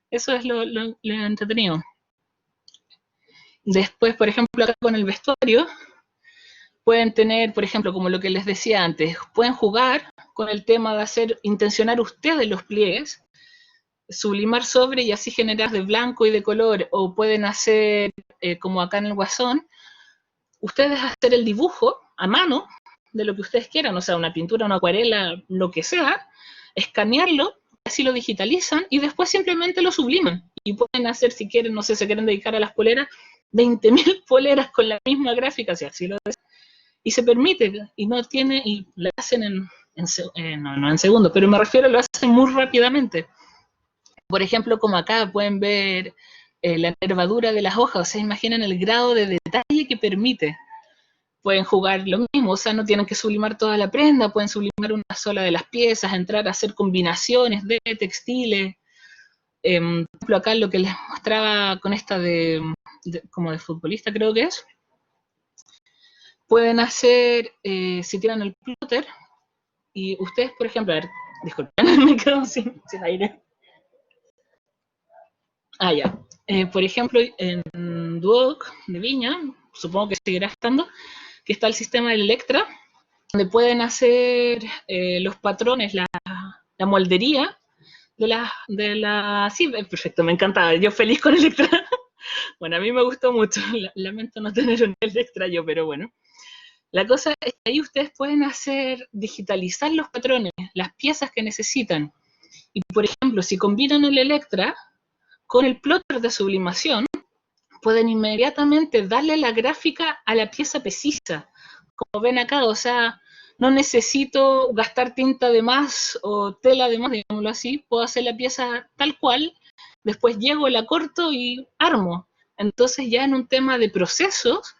Eso es lo entretenido. Después, por ejemplo, acá con el vestuario, pueden tener, por ejemplo, como lo que les decía antes, pueden jugar con el tema de intencionar ustedes los pliegues, sublimar sobre y así generar de blanco y de color, o pueden hacer, como acá en el Guasón, ustedes hacer el dibujo a mano de lo que ustedes quieran, o sea, una pintura, una acuarela, lo que sea, escanearlo, así lo digitalizan y después simplemente lo subliman. Y pueden hacer, si quieren, no sé, se quieren dedicar a las poleras, 20.000 poleras con la misma gráfica, si así lo desean. Y se permite, y no tiene, y lo hacen no en segundos, pero me refiero, lo hacen muy rápidamente. Por ejemplo, como acá pueden ver la nervadura de las hojas, o sea, imaginen el grado de detalle que permite. Pueden jugar lo mismo, o sea, no tienen que sublimar toda la prenda, pueden sublimar una sola de las piezas, entrar a hacer combinaciones de textiles. Por ejemplo, acá lo que les mostraba con esta como de futbolista creo que es, pueden hacer, si tienen el plotter, y ustedes, por ejemplo, a ver, disculpen, me quedo sin aire. Ah, ya. Por ejemplo, en Duoc de Viña, supongo que seguirá estando, que está el sistema del Electra, donde pueden hacer los patrones, la moldería de la. Sí, perfecto, me encantaba. Yo feliz con Electra. Bueno, a mí me gustó mucho. Lamento no tener un Electra yo, pero bueno. La cosa es que ahí ustedes pueden digitalizar los patrones, las piezas que necesitan. Y, por ejemplo, si combinan el Electra con el plotter de sublimación, pueden inmediatamente darle la gráfica a la pieza precisa. Como ven acá, o sea, no necesito gastar tinta de más o tela de más, digámoslo así, puedo hacer la pieza tal cual, después llego, la corto y armo. Entonces ya en un tema de procesos,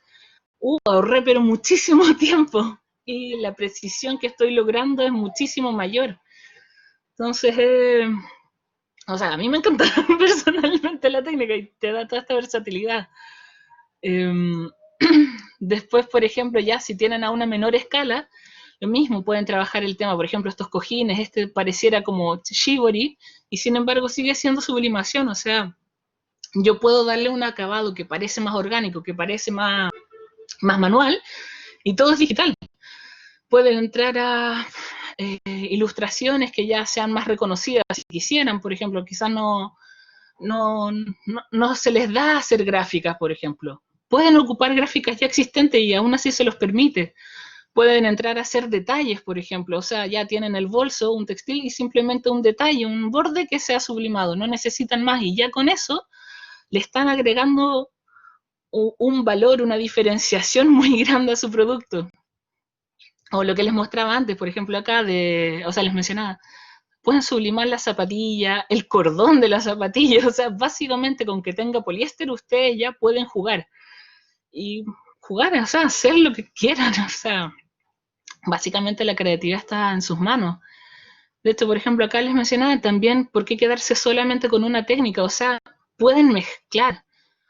ahorré pero muchísimo tiempo y la precisión que estoy logrando es muchísimo mayor. Entonces, o sea, a mí me encanta personalmente la técnica y te da toda esta versatilidad. Después, por ejemplo, ya si tienen a una menor escala, lo mismo, pueden trabajar el tema, por ejemplo, estos cojines, este pareciera como shibori, y sin embargo sigue siendo sublimación, o sea, yo puedo darle un acabado que parece más orgánico, que parece más manual, y todo es digital. Pueden entrar a ilustraciones que ya sean más reconocidas, si quisieran, por ejemplo, quizás no se les da hacer gráficas, por ejemplo. Pueden ocupar gráficas ya existentes y aún así se los permite. Pueden entrar a hacer detalles, por ejemplo, o sea, ya tienen el bolso, un textil y simplemente un detalle, un borde que sea sublimado, no necesitan más y ya con eso le están agregando un valor, una diferenciación muy grande a su producto. O lo que les mostraba antes, por ejemplo, acá, o sea, les mencionaba, pueden sublimar la zapatilla, el cordón de la zapatilla, o sea, básicamente con que tenga poliéster ustedes ya pueden jugar. Y jugar, o sea, hacer lo que quieran, o sea, básicamente la creatividad está en sus manos. De hecho, por ejemplo, acá les mencionaba también por qué quedarse solamente con una técnica, o sea, pueden mezclar.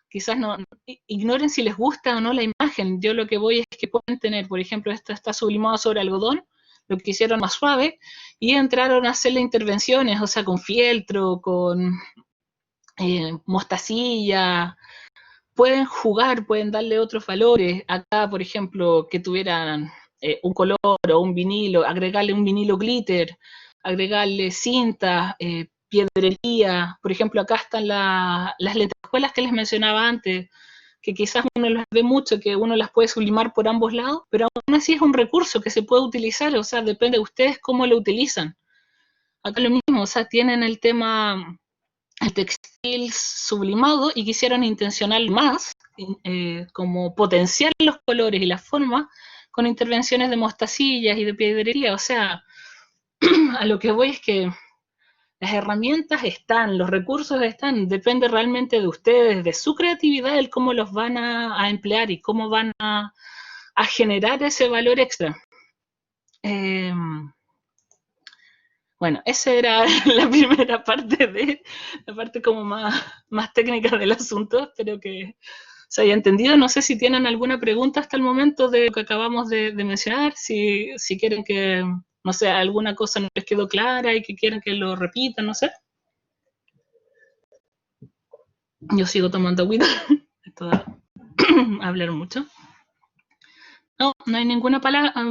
Quizás no ignoren si les gusta o no la imagen. Yo lo que voy es que pueden tener, por ejemplo, esto está sublimado sobre algodón, lo que hicieron más suave, y entraron a hacerle intervenciones, o sea, con fieltro, con mostacilla, pueden jugar, pueden darle otros valores. Acá, por ejemplo, que tuvieran un color o un vinilo, agregarle un vinilo glitter, agregarle cinta, piedrería. Por ejemplo, acá están las lentejuelas que les mencionaba antes, que quizás uno las ve mucho, que uno las puede sublimar por ambos lados, pero aún así es un recurso que se puede utilizar, o sea, depende de ustedes cómo lo utilizan. Acá lo mismo, o sea, tienen el tema, el textil sublimado y quisieron intencionar más, como potenciar los colores y las formas con intervenciones de mostacillas y de piedrería. O sea, a lo que voy es que las herramientas están, los recursos están, depende realmente de ustedes, de su creatividad, el cómo los van a emplear y cómo van a generar ese valor extra. Bueno, esa era la primera parte la parte como más técnica del asunto. Espero que se haya entendido. No sé si tienen alguna pregunta hasta el momento de lo que acabamos de mencionar, si quieren que, no sé, alguna cosa no les quedó clara y que quieren que lo repitan, no sé. Yo sigo tomando agüita. Esto da hablar mucho. No hay ninguna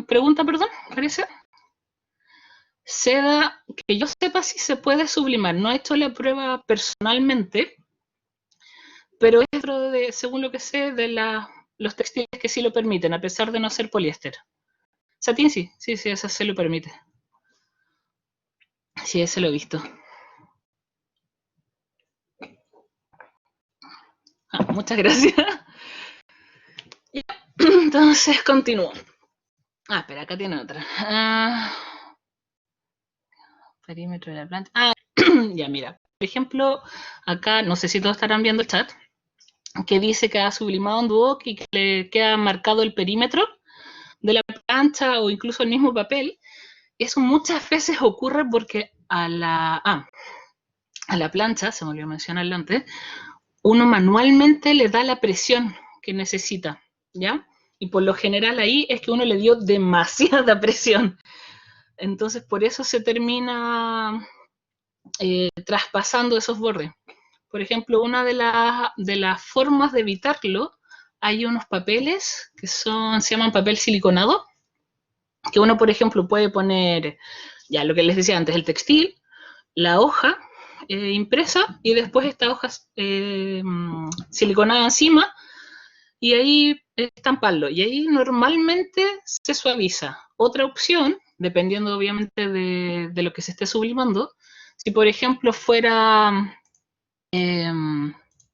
pregunta, perdón, parece. Seda, que yo sepa si se puede sublimar. No he hecho la prueba personalmente, pero es dentro de, según lo que sé, de los textiles que sí lo permiten, a pesar de no ser poliéster. Satín sí, esa se lo permite. Sí, ese lo he visto. Muchas gracias. Ya, entonces continúo. Espera, acá tiene otra. Perímetro de la planta. Ya, mira. Por ejemplo, acá, no sé si todos estarán viendo el chat, que dice que ha sublimado un Duoc y que le queda marcado el perímetro de la plancha o incluso el mismo papel. Eso muchas veces ocurre porque a la plancha, se me olvidó mencionarlo antes, uno manualmente le da la presión que necesita, ¿ya? Y por lo general ahí es que uno le dio demasiada presión. Entonces por eso se termina traspasando esos bordes. Por ejemplo, una de las formas de evitarlo, hay unos papeles que se llaman papel siliconado, que uno, por ejemplo, puede poner, ya lo que les decía antes, el textil, la hoja impresa y después esta hoja siliconada encima y ahí estamparlo. Y ahí normalmente se suaviza. Otra opción, dependiendo obviamente de lo que se esté sublimando, si por ejemplo fuera,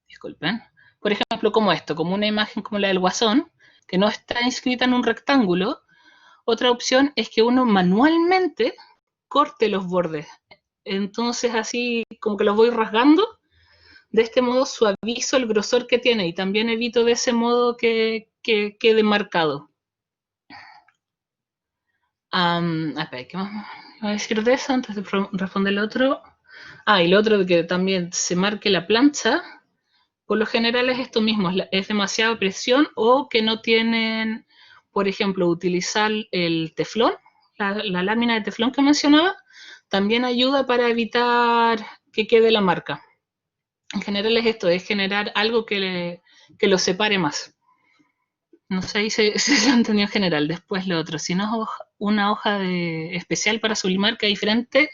disculpen, por ejemplo como esto, como una imagen como la del Guasón, que no está inscrita en un rectángulo, otra opción es que uno manualmente corte los bordes. Entonces así como que los voy rasgando, de este modo suavizo el grosor que tiene y también evito de ese modo que quede marcado. Espera, ¿qué más iba a decir de eso antes de responder el otro? Y lo otro de que también se marque la plancha, por lo general es esto mismo, es demasiada presión o que no tienen, por ejemplo, utilizar el teflón, la lámina de teflón que mencionaba, también ayuda para evitar que quede la marca. En general es esto, es generar algo que lo separe más. No sé si se ha entendido en general. Después lo otro, si no es una hoja especial para sublimar, queda diferente,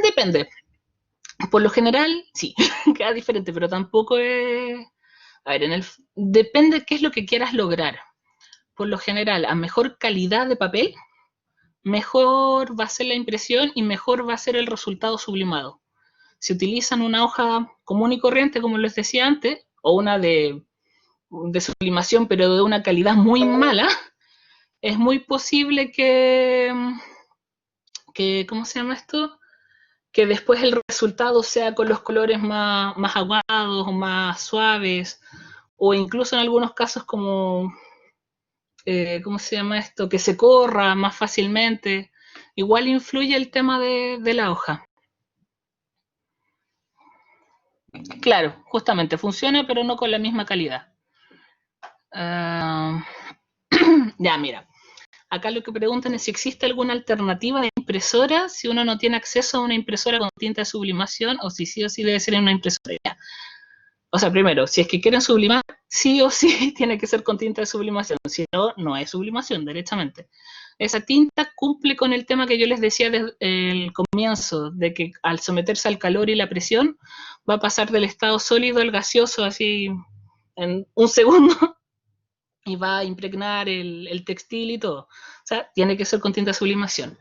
depende. Por lo general, sí, queda diferente, pero tampoco es... A ver, depende de qué es lo que quieras lograr. Por lo general, a mejor calidad de papel, mejor va a ser la impresión y mejor va a ser el resultado sublimado. Si utilizan una hoja común y corriente, como les decía antes, o una de sublimación, pero de una calidad muy mala, es muy posible que ¿cómo se llama esto? Que después el resultado sea con los colores más aguados o más suaves, o incluso en algunos casos como, ¿cómo se llama esto? Que se corra más fácilmente. Igual influye el tema de la hoja. Claro, justamente funciona, pero no con la misma calidad. Ya, mira. Acá lo que preguntan es si existe alguna alternativa de impresora si uno no tiene acceso a una impresora con tinta de sublimación o si sí o sí debe ser en una impresora. O sea, primero, si es que quieren sublimar, sí o sí tiene que ser con tinta de sublimación. Si no, no es sublimación, derechamente. Esa tinta cumple con el tema que yo les decía desde el comienzo, de que al someterse al calor y la presión, va a pasar del estado sólido al gaseoso así en un segundo y va a impregnar el textil y todo. O sea, tiene que ser con tinta de sublimación.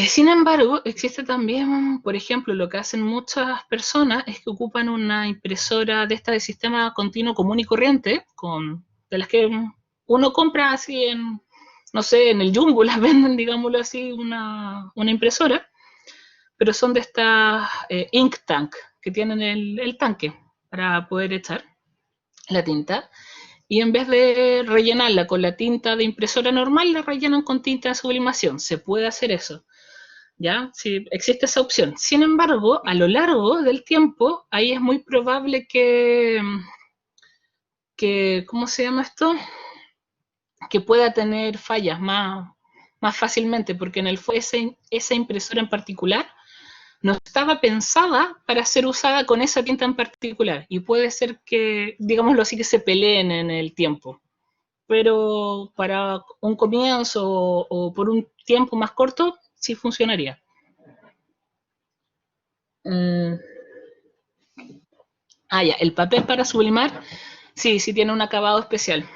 Sin embargo, existe también, por ejemplo, lo que hacen muchas personas es que ocupan una impresora de esta de sistema continuo común y corriente, de las que uno compra así en, no sé, en el Jumbo las venden, digámoslo así, una impresora, pero son de estas ink tank, que tienen el tanque para poder echar la tinta. Y en vez de rellenarla con la tinta de impresora normal, la rellenan con tinta de sublimación. Se puede hacer eso. ¿Ya? Sí, existe esa opción. Sin embargo, a lo largo del tiempo, ahí es muy probable que ¿cómo se llama esto? Que pueda tener fallas más fácilmente, porque en el esa impresora en particular no estaba pensada para ser usada con esa tinta en particular. Y puede ser que, digámoslo así, que se peleen en el tiempo. Pero para un comienzo o por un tiempo más corto, sí funcionaría. Ya, el papel para sublimar, sí tiene un acabado especial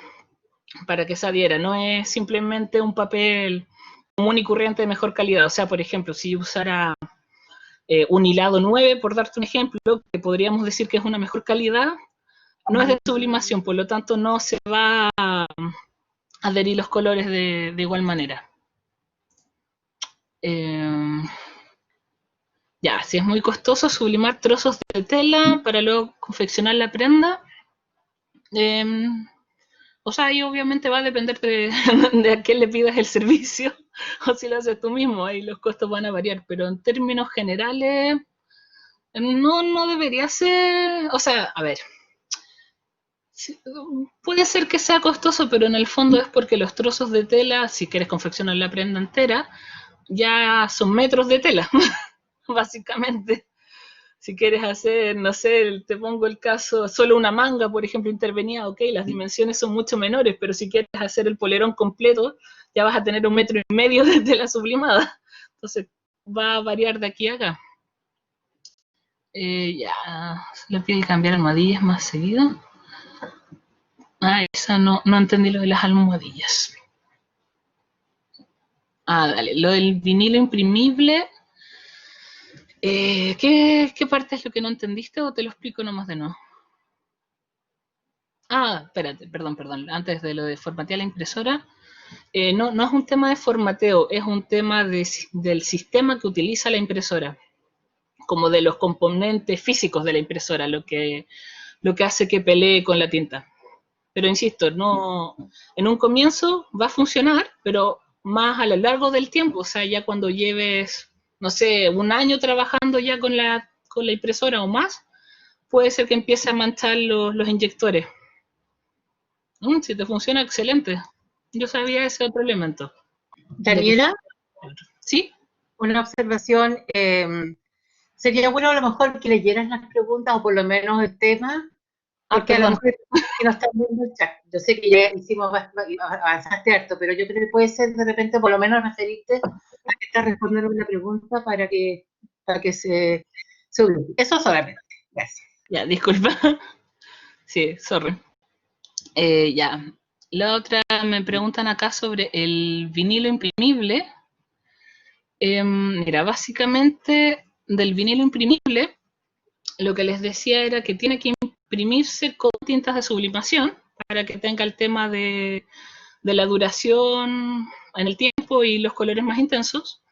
para que se adhiera. No es simplemente un papel común y corriente de mejor calidad. O sea, por ejemplo, si usara un hilado 9, por darte un ejemplo, que podríamos decir que es una mejor calidad, no es de sublimación, por lo tanto no se va a adherir los colores de igual manera. Ya, si es muy costoso sublimar trozos de tela para luego confeccionar la prenda, o sea, ahí obviamente va a depender de a quién le pidas el servicio o si lo haces tú mismo, ahí los costos van a variar, pero en términos generales no debería ser, o sea, a ver, puede ser que sea costoso, pero en el fondo es porque los trozos de tela, si quieres confeccionar la prenda entera, ya son metros de tela, básicamente. Si quieres hacer, no sé, te pongo el caso, solo una manga, por ejemplo, intervenía, ok, las dimensiones son mucho menores, pero si quieres hacer el polerón completo, ya vas a tener 1,5 metros de tela sublimada. Entonces, va a variar de aquí a acá. Ya, le pide cambiar almohadillas más seguido. Ah, esa no entendí lo de las almohadillas. Ah, dale, lo del vinilo imprimible. ¿Qué parte es lo que no entendiste o te lo explico nomás de nuevo? Ah, espérate, perdón, antes de lo de formatear la impresora, no es un tema de formateo, es un tema del sistema que utiliza la impresora, como de los componentes físicos de la impresora, lo que hace que pelee con la tinta. Pero insisto, no, en un comienzo va a funcionar, pero más a lo largo del tiempo, o sea, ya cuando lleves, no sé, 1 año trabajando ya con la impresora o más, puede ser que empiece a manchar los inyectores. Si te funciona, excelente. Yo sabía ese otro elemento. Daniela, ¿Sí? una observación. Sería bueno a lo mejor que leyeras las preguntas o por lo menos el tema, porque a lo Perdón. mejor que no están viendo el chat. Yo sé que ya hicimos, avanzaste harto, pero yo creo que puede ser de repente por lo menos referirte a que estás respondiendo la pregunta para que se ubique. Eso solamente. Gracias. Ya, disculpa. Sí, sorry. Ya. La otra me preguntan acá sobre el vinilo imprimible. Mira, básicamente del vinilo imprimible, lo que les decía era que tiene que imprimirse con tintas de sublimación para que tenga el tema de la duración en el tiempo y los colores más intensos.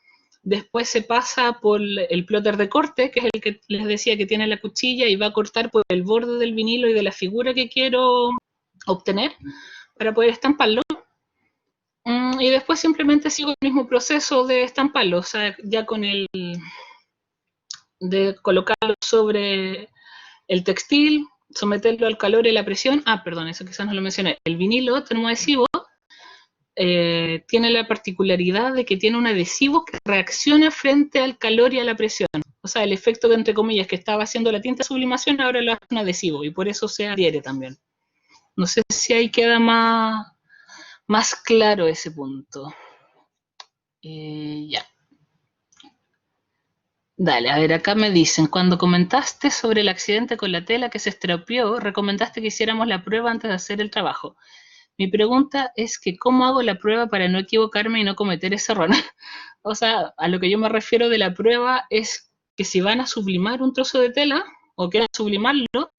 Después se pasa por el plotter de corte, que es el que les decía que tiene la cuchilla y va a cortar por el borde del vinilo y de la figura que quiero obtener para poder estamparlo. Y después simplemente sigo el mismo proceso de estamparlo, o sea, ya con el de colocarlo sobre el textil, someterlo al calor y la presión. Ah, perdón, eso quizás no lo mencioné. El vinilo termoadhesivo tiene la particularidad de que tiene un adhesivo que reacciona frente al calor y a la presión. O sea, el efecto que, entre comillas, que estaba haciendo la tinta de sublimación, ahora lo hace un adhesivo y por eso se adhiere también. No sé si ahí queda más claro ese punto. Ya. Dale, a ver, acá me dicen, cuando comentaste sobre el accidente con la tela que se estropeó, recomendaste que hiciéramos la prueba antes de hacer el trabajo. Mi pregunta es que, ¿cómo hago la prueba para no equivocarme y no cometer ese error? O sea, a lo que yo me refiero de la prueba es que si van a sublimar un trozo de tela o quieren sublimarlo,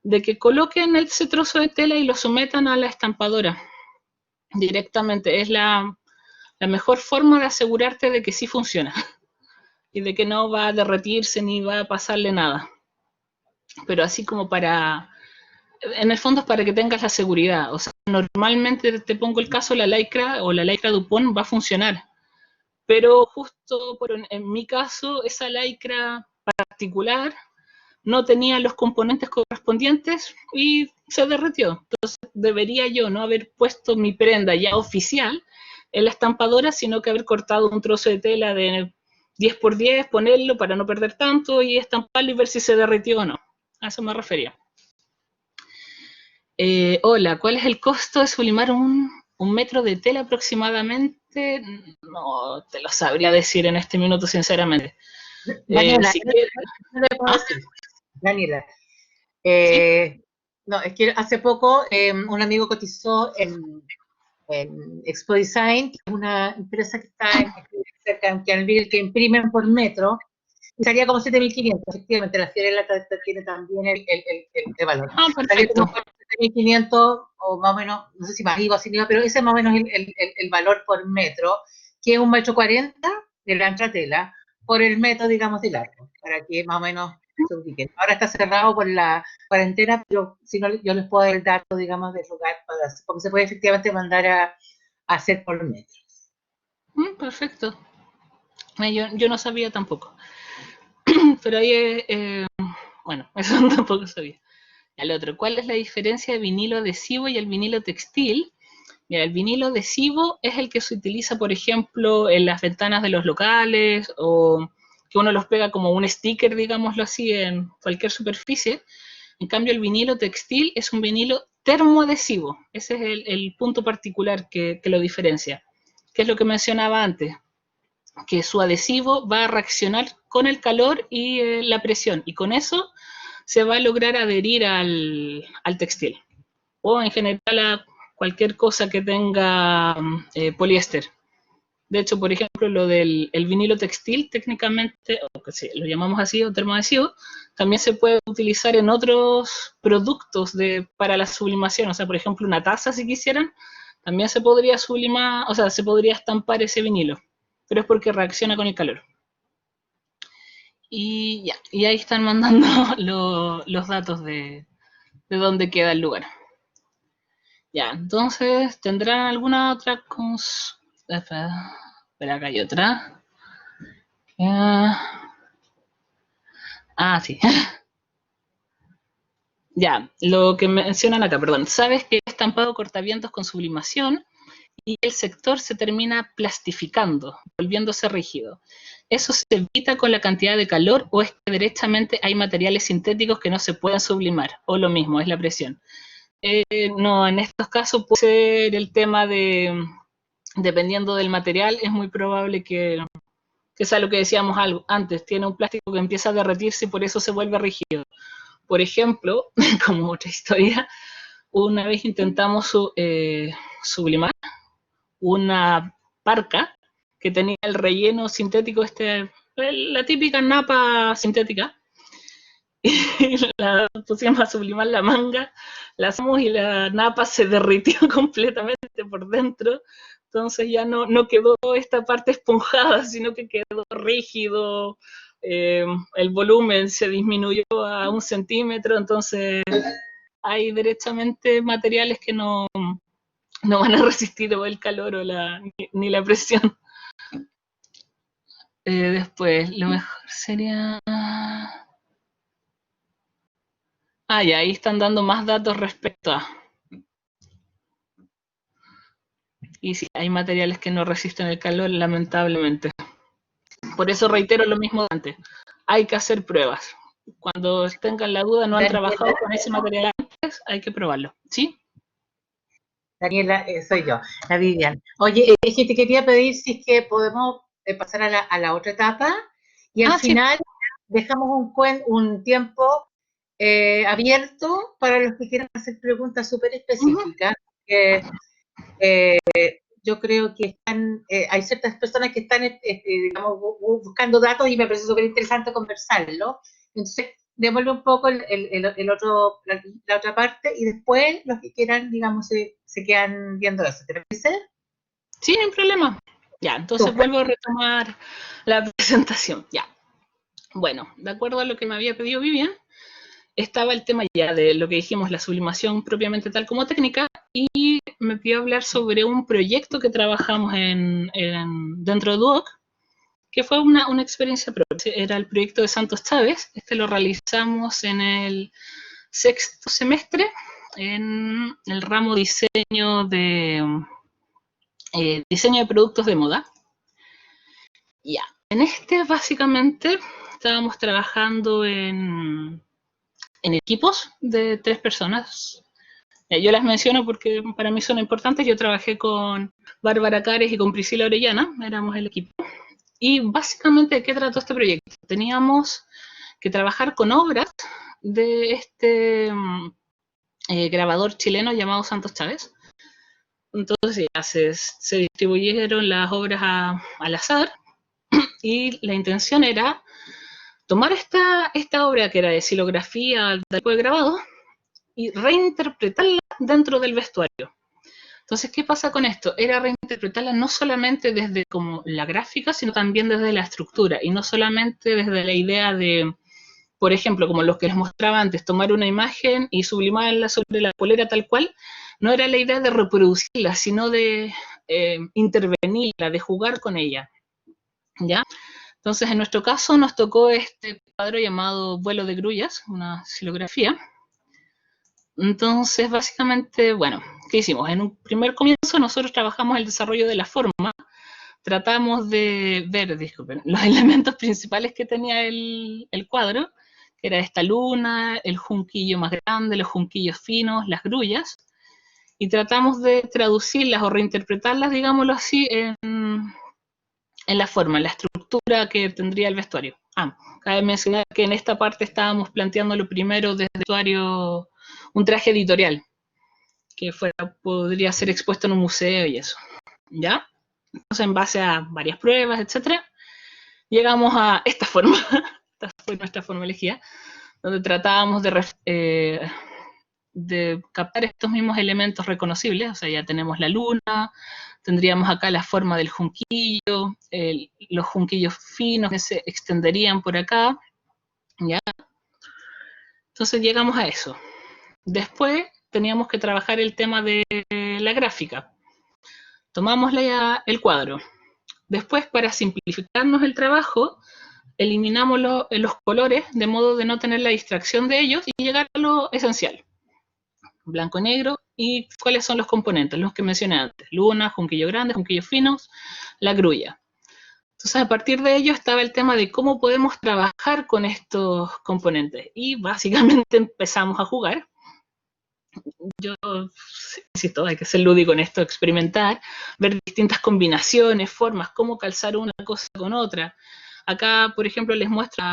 de que coloquen ese trozo de tela y lo sometan a la estampadora directamente. Es la mejor forma de asegurarte de que sí funciona y de que no va a derretirse ni va a pasarle nada. Pero así como en el fondo es para que tengas la seguridad. O sea, normalmente te pongo el caso, la Lycra o la Lycra Dupont va a funcionar. Pero justo en mi caso, esa Lycra particular no tenía los componentes correspondientes y se derritió. Entonces debería yo no haber puesto mi prenda ya oficial en la estampadora, sino que haber cortado un trozo de tela de 10 por 10, ponerlo para no perder tanto y estamparlo y ver si se derritió o no. A eso me refería. Hola, ¿cuál es el costo de sublimar un metro de tela aproximadamente? No te lo sabría decir en este minuto, sinceramente. Daniela, Si quieres... no le puedo decir. Daniela. ¿Sí? No, es que hace poco un amigo cotizó en Expo Design, que es una empresa que está cerca de Canville, que imprimen por metro, Sería como 7.500, efectivamente, la Fiorella tiene también el valor. Ah, Sería como perfecto. 7.500 o más o menos, no sé si más IVA o sin IVA, pero ese es más o menos el valor por metro, que es 1,40 m de la entratela por el metro, digamos, de largo, para que más o menos se ubiquen. Ahora está cerrado por la cuarentena, pero si no, yo les puedo dar el dato, digamos, del lugar, porque se puede efectivamente mandar a hacer por metro. Perfecto. Yo no sabía tampoco. Pero ahí, bueno, eso tampoco sabía. Al otro, ¿cuál es la diferencia de vinilo adhesivo y el vinilo textil? Mira, el vinilo adhesivo es el que se utiliza, por ejemplo, en las ventanas de los locales o que uno los pega como un sticker, digámoslo así, en cualquier superficie. En cambio, el vinilo textil es un vinilo termoadhesivo. Ese es el punto particular que lo diferencia. ¿Qué es lo que mencionaba antes? Que su adhesivo va a reaccionar con el calor y la presión, y con eso se va a lograr adherir al textil o en general a cualquier cosa que tenga poliéster. De hecho, por ejemplo, lo del vinilo textil, técnicamente, o que sí, lo llamamos así, o termoadhesivo, también se puede utilizar en otros productos para la sublimación. O sea, por ejemplo, una taza, si quisieran, también se podría sublimar, o sea, se podría estampar ese vinilo, pero es porque reacciona con el calor. Y ya, y ahí están mandando los datos de dónde queda el lugar. Ya, entonces, ¿tendrán alguna otra espera, acá hay otra. Sí. Ya, lo que mencionan acá, perdón. Sabes que es estampado cortavientos con sublimación y el sector se termina plastificando, volviéndose rígido. ¿Eso se evita con la cantidad de calor o es que derechamente hay materiales sintéticos que no se pueden sublimar? O lo mismo, es la presión. No, en estos casos puede ser el tema de, dependiendo del material, es muy probable que sea lo que decíamos antes, tiene un plástico que empieza a derretirse y por eso se vuelve rígido. Por ejemplo, como otra historia, una vez intentamos sublimar una parca que tenía el relleno sintético, la típica napa sintética, y la pusimos a sublimar la manga, la hacemos y la napa se derritió completamente por dentro, entonces ya no quedó esta parte esponjada, sino que quedó rígido, el volumen se disminuyó a 1 centímetro, entonces hay derechamente materiales que no van a resistir o el calor o ni la presión. Después, lo mejor sería... y ahí están dando más datos respecto a... Y sí, hay materiales que no resisten el calor, lamentablemente. Por eso reitero lo mismo de antes. Hay que hacer pruebas. Cuando tengan la duda, no han trabajado con ese material antes, hay que probarlo. ¿Sí? Daniela, soy yo, la Vivian. Oye, es que te quería pedir si es que podemos pasar a la otra etapa y al final sí, dejamos un tiempo abierto para los que quieran hacer preguntas súper específicas. Yo creo que hay ciertas personas que están digamos, buscando datos y me parece súper interesante conversarlo. Entonces, démosle un poco la otra parte y después los que quieran, digamos, se quedan viendo eso. ¿Te parece? Sí, no hay problema. Ya, entonces vuelvo a retomar la presentación. Ya. Bueno, de acuerdo a lo que me había pedido Vivian, estaba el tema ya de lo que dijimos, la sublimación propiamente tal como técnica, y me pidió hablar sobre un proyecto que trabajamos dentro de Duoc, que fue una experiencia propia. Era el proyecto de Santos Chávez. Este lo realizamos en el 6º semestre en el ramo diseño de productos de moda. Ya, en este básicamente estábamos trabajando en equipos de 3 personas. Yo las menciono porque para mí son importantes. Yo trabajé con Bárbara Cares y con Priscila Orellana, éramos el equipo. Y básicamente, ¿de qué trató este proyecto? Teníamos que trabajar con obras de este grabador chileno llamado Santos Chávez. Entonces ya se distribuyeron las obras al azar y la intención era tomar esta obra que era de xilografía, de tipo de grabado, y reinterpretarla dentro del vestuario. Entonces, ¿qué pasa con esto? Era reinterpretarla no solamente desde como la gráfica, sino también desde la estructura, y no solamente desde la idea de, por ejemplo, como los que les mostraba antes, tomar una imagen y sublimarla sobre la polera tal cual. No era la idea de reproducirla, sino de intervenirla, de jugar con ella, ¿ya? Entonces, en nuestro caso nos tocó este cuadro llamado Vuelo de Grullas, una xilografía. Entonces, básicamente, bueno, ¿qué hicimos? En un primer comienzo nosotros trabajamos el desarrollo de la forma, tratamos de ver, disculpen, los elementos principales que tenía el cuadro, que era esta luna, el junquillo más grande, los junquillos finos, las grullas, y tratamos de traducirlas o reinterpretarlas, digámoslo así, en la forma, en la estructura que tendría el vestuario. Cabe mencionar que en esta parte estábamos planteando lo primero desde el vestuario, un traje editorial, que podría ser expuesto en un museo y eso, ¿ya? Entonces, en base a varias pruebas, etcétera, llegamos a esta forma, esta fue nuestra forma elegida, donde tratábamos de captar estos mismos elementos reconocibles, o sea, ya tenemos la luna, tendríamos acá la forma del junquillo, los junquillos finos que se extenderían por acá, ¿ya? Entonces llegamos a eso. Después teníamos que trabajar el tema de la gráfica. Tomamos el cuadro. Después, para simplificarnos el trabajo, eliminamos los colores de modo de no tener la distracción de ellos y llegar a lo esencial. Blanco y negro, y cuáles son los componentes, los que mencioné antes. Luna, junquillo grande, junquillos finos, la grulla. Entonces, a partir de ello estaba el tema de cómo podemos trabajar con estos componentes. Y básicamente empezamos a jugar. Yo insisto, hay que ser lúdico en esto, experimentar, ver distintas combinaciones, formas, cómo calzar una cosa con otra. Acá, por ejemplo, les muestro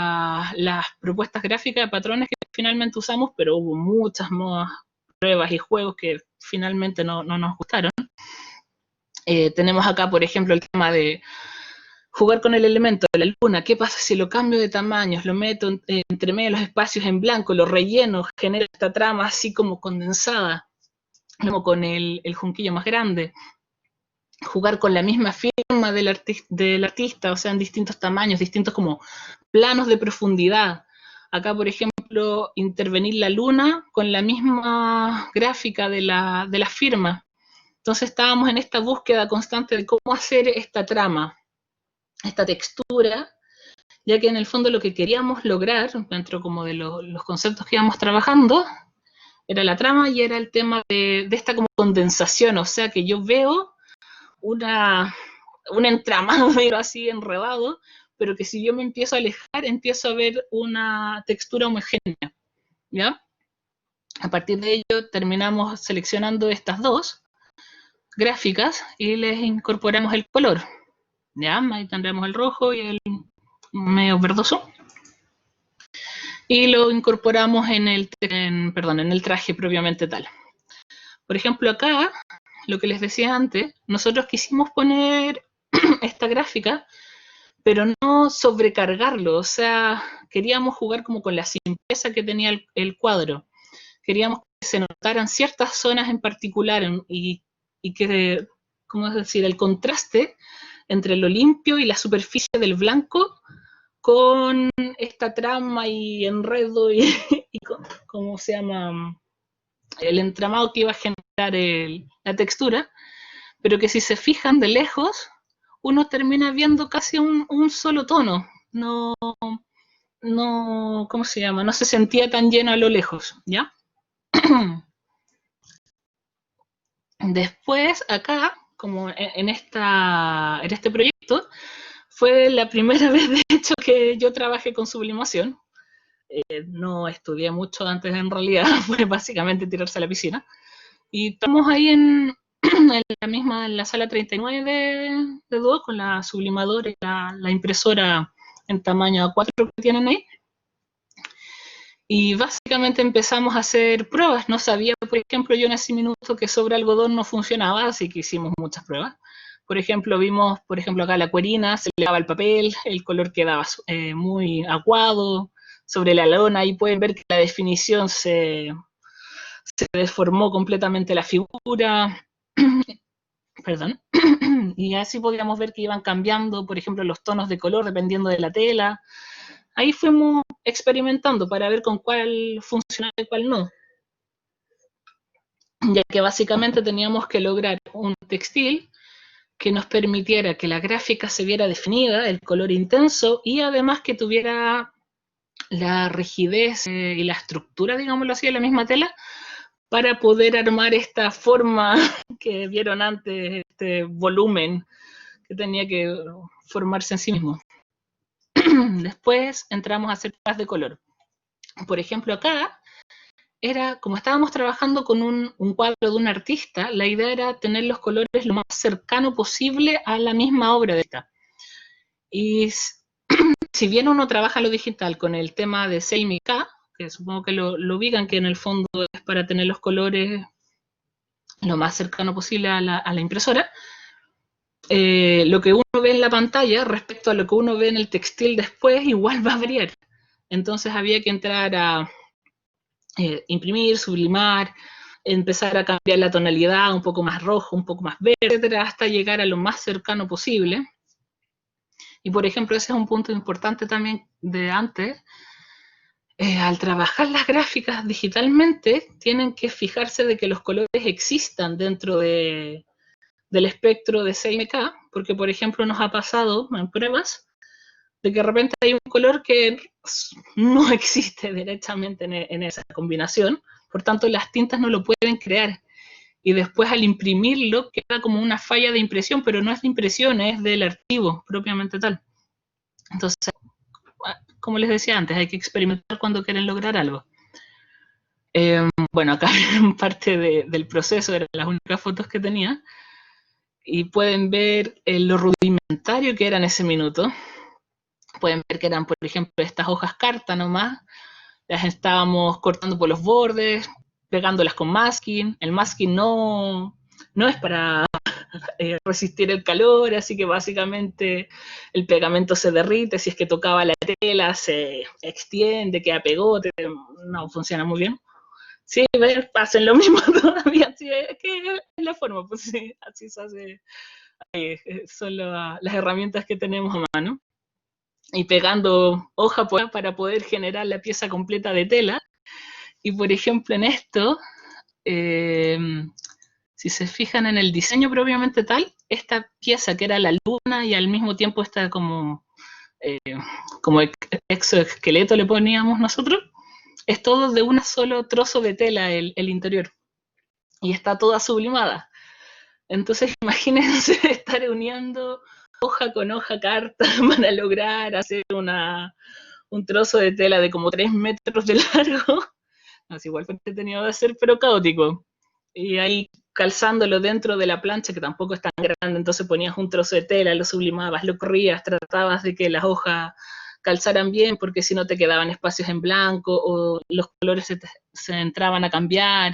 las propuestas gráficas de patrones que finalmente usamos, pero hubo muchas más pruebas y juegos que finalmente no nos gustaron. Tenemos acá, por ejemplo, el tema de jugar con el elemento de la luna. ¿Qué pasa si lo cambio de tamaños, lo meto entre medio de los espacios en blanco, lo relleno, genera esta trama así como condensada, como con el junquillo más grande? Jugar con la misma firma del artista, o sea, en distintos tamaños, distintos como planos de profundidad. Acá, por ejemplo, intervenir la luna con la misma gráfica de la firma. Entonces estábamos en esta búsqueda constante de cómo hacer esta trama, esta textura, ya que en el fondo lo que queríamos lograr, dentro como de los conceptos que íbamos trabajando, era la trama y era el tema de esta como condensación, o sea, que yo veo un entramado medio así enredado, pero que si yo me empiezo a alejar, empiezo a ver una textura homogénea, ¿ya? A partir de ello terminamos seleccionando estas dos gráficas y les incorporamos el color, ¿ya? Ahí tendremos el rojo y el medio verdoso. Y lo incorporamos en el traje propiamente tal. Por ejemplo, acá, lo que les decía antes, nosotros quisimos poner esta gráfica, pero no sobrecargarlo, o sea, queríamos jugar como con la simpleza que tenía el cuadro. Queríamos que se notaran ciertas zonas en particular y que, ¿cómo es decir?, el contraste entre lo limpio y la superficie del blanco con esta trama y enredo y ¿cómo se llama?, el entramado que iba a generar la textura, pero que si se fijan de lejos, uno termina viendo casi un solo tono. No, ¿cómo se llama? No se sentía tan lleno a lo lejos, ¿ya? Después, acá, como en este proyecto, fue la primera vez, de hecho, que yo trabajé con sublimación. No estudié mucho antes, en realidad, fue básicamente tirarse a la piscina. Y estamos ahí en la sala 39 de Duo, con la sublimadora y la impresora en tamaño A4 que tienen ahí. Y básicamente empezamos a hacer pruebas. No sabía, por ejemplo, yo en ese minuto que sobre algodón no funcionaba, así que hicimos muchas pruebas. Por ejemplo, vimos, por ejemplo, acá la cuerina, se le daba el papel, el color quedaba muy aguado sobre la lona, y pueden ver que la definición se deformó completamente la figura, perdón, y así podíamos ver que iban cambiando, por ejemplo, los tonos de color dependiendo de la tela. Ahí fuimos experimentando para ver con cuál funcionaba y cuál no, ya que básicamente teníamos que lograr un textil que nos permitiera que la gráfica se viera definida, el color intenso, y además que tuviera la rigidez y la estructura, digámoslo así, de la misma tela, para poder armar esta forma que vieron antes, este volumen que tenía que formarse en sí mismo. Después entramos a hacer pruebas de color. Por ejemplo, acá era, como estábamos trabajando con un cuadro de un artista, la idea era tener los colores lo más cercano posible a la misma obra de esta. Y si bien uno trabaja lo digital con el tema de CMYK, que supongo que lo ubican, que en el fondo es para tener los colores lo más cercano posible a la impresora, lo que uno ve en la pantalla respecto a lo que uno ve en el textil después igual va a variar. Entonces había que entrar a imprimir, sublimar, empezar a cambiar la tonalidad, un poco más rojo, un poco más verde, etcétera, hasta llegar a lo más cercano posible. Y por ejemplo, ese es un punto importante también de antes. Al trabajar las gráficas digitalmente, tienen que fijarse de que los colores existan dentro del espectro de CMYK, porque por ejemplo nos ha pasado en pruebas de que de repente hay un color que no existe directamente en esa combinación, por tanto las tintas no lo pueden crear, y después al imprimirlo queda como una falla de impresión, pero no es de impresión, es del archivo propiamente tal. Entonces, como les decía antes, hay que experimentar cuando quieren lograr algo. Bueno, acá parte del proceso, eran las únicas fotos que tenía, y pueden ver lo rudimentario que era en ese minuto. Pueden ver que eran, por ejemplo, estas hojas carta nomás, las estábamos cortando por los bordes, pegándolas con masking. El masking no es para resistir el calor, así que básicamente el pegamento se derrite, si es que tocaba la tela se extiende, queda pegote, no funciona muy bien. Sí, hacen lo mismo todavía, sí, es que es la forma, pues sí, así se hace, son las herramientas que tenemos a mano. Y pegando hoja para poder generar la pieza completa de tela. Y por ejemplo en esto, si se fijan en el diseño propiamente tal, esta pieza que era la luna y al mismo tiempo está como exoesqueleto le poníamos nosotros, es todo de un solo trozo de tela el interior. Y está toda sublimada. Entonces imagínense estar uniendo hoja con hoja carta para lograr hacer un trozo de tela de como 3 metros de largo. Así igual fue entretenido de hacer, pero caótico. Y ahí calzándolo dentro de la plancha, que tampoco es tan grande, entonces ponías un trozo de tela, lo sublimabas, lo corrías, tratabas de que las hojas calzaran bien, porque si no te quedaban espacios en blanco o los colores se entraban a cambiar.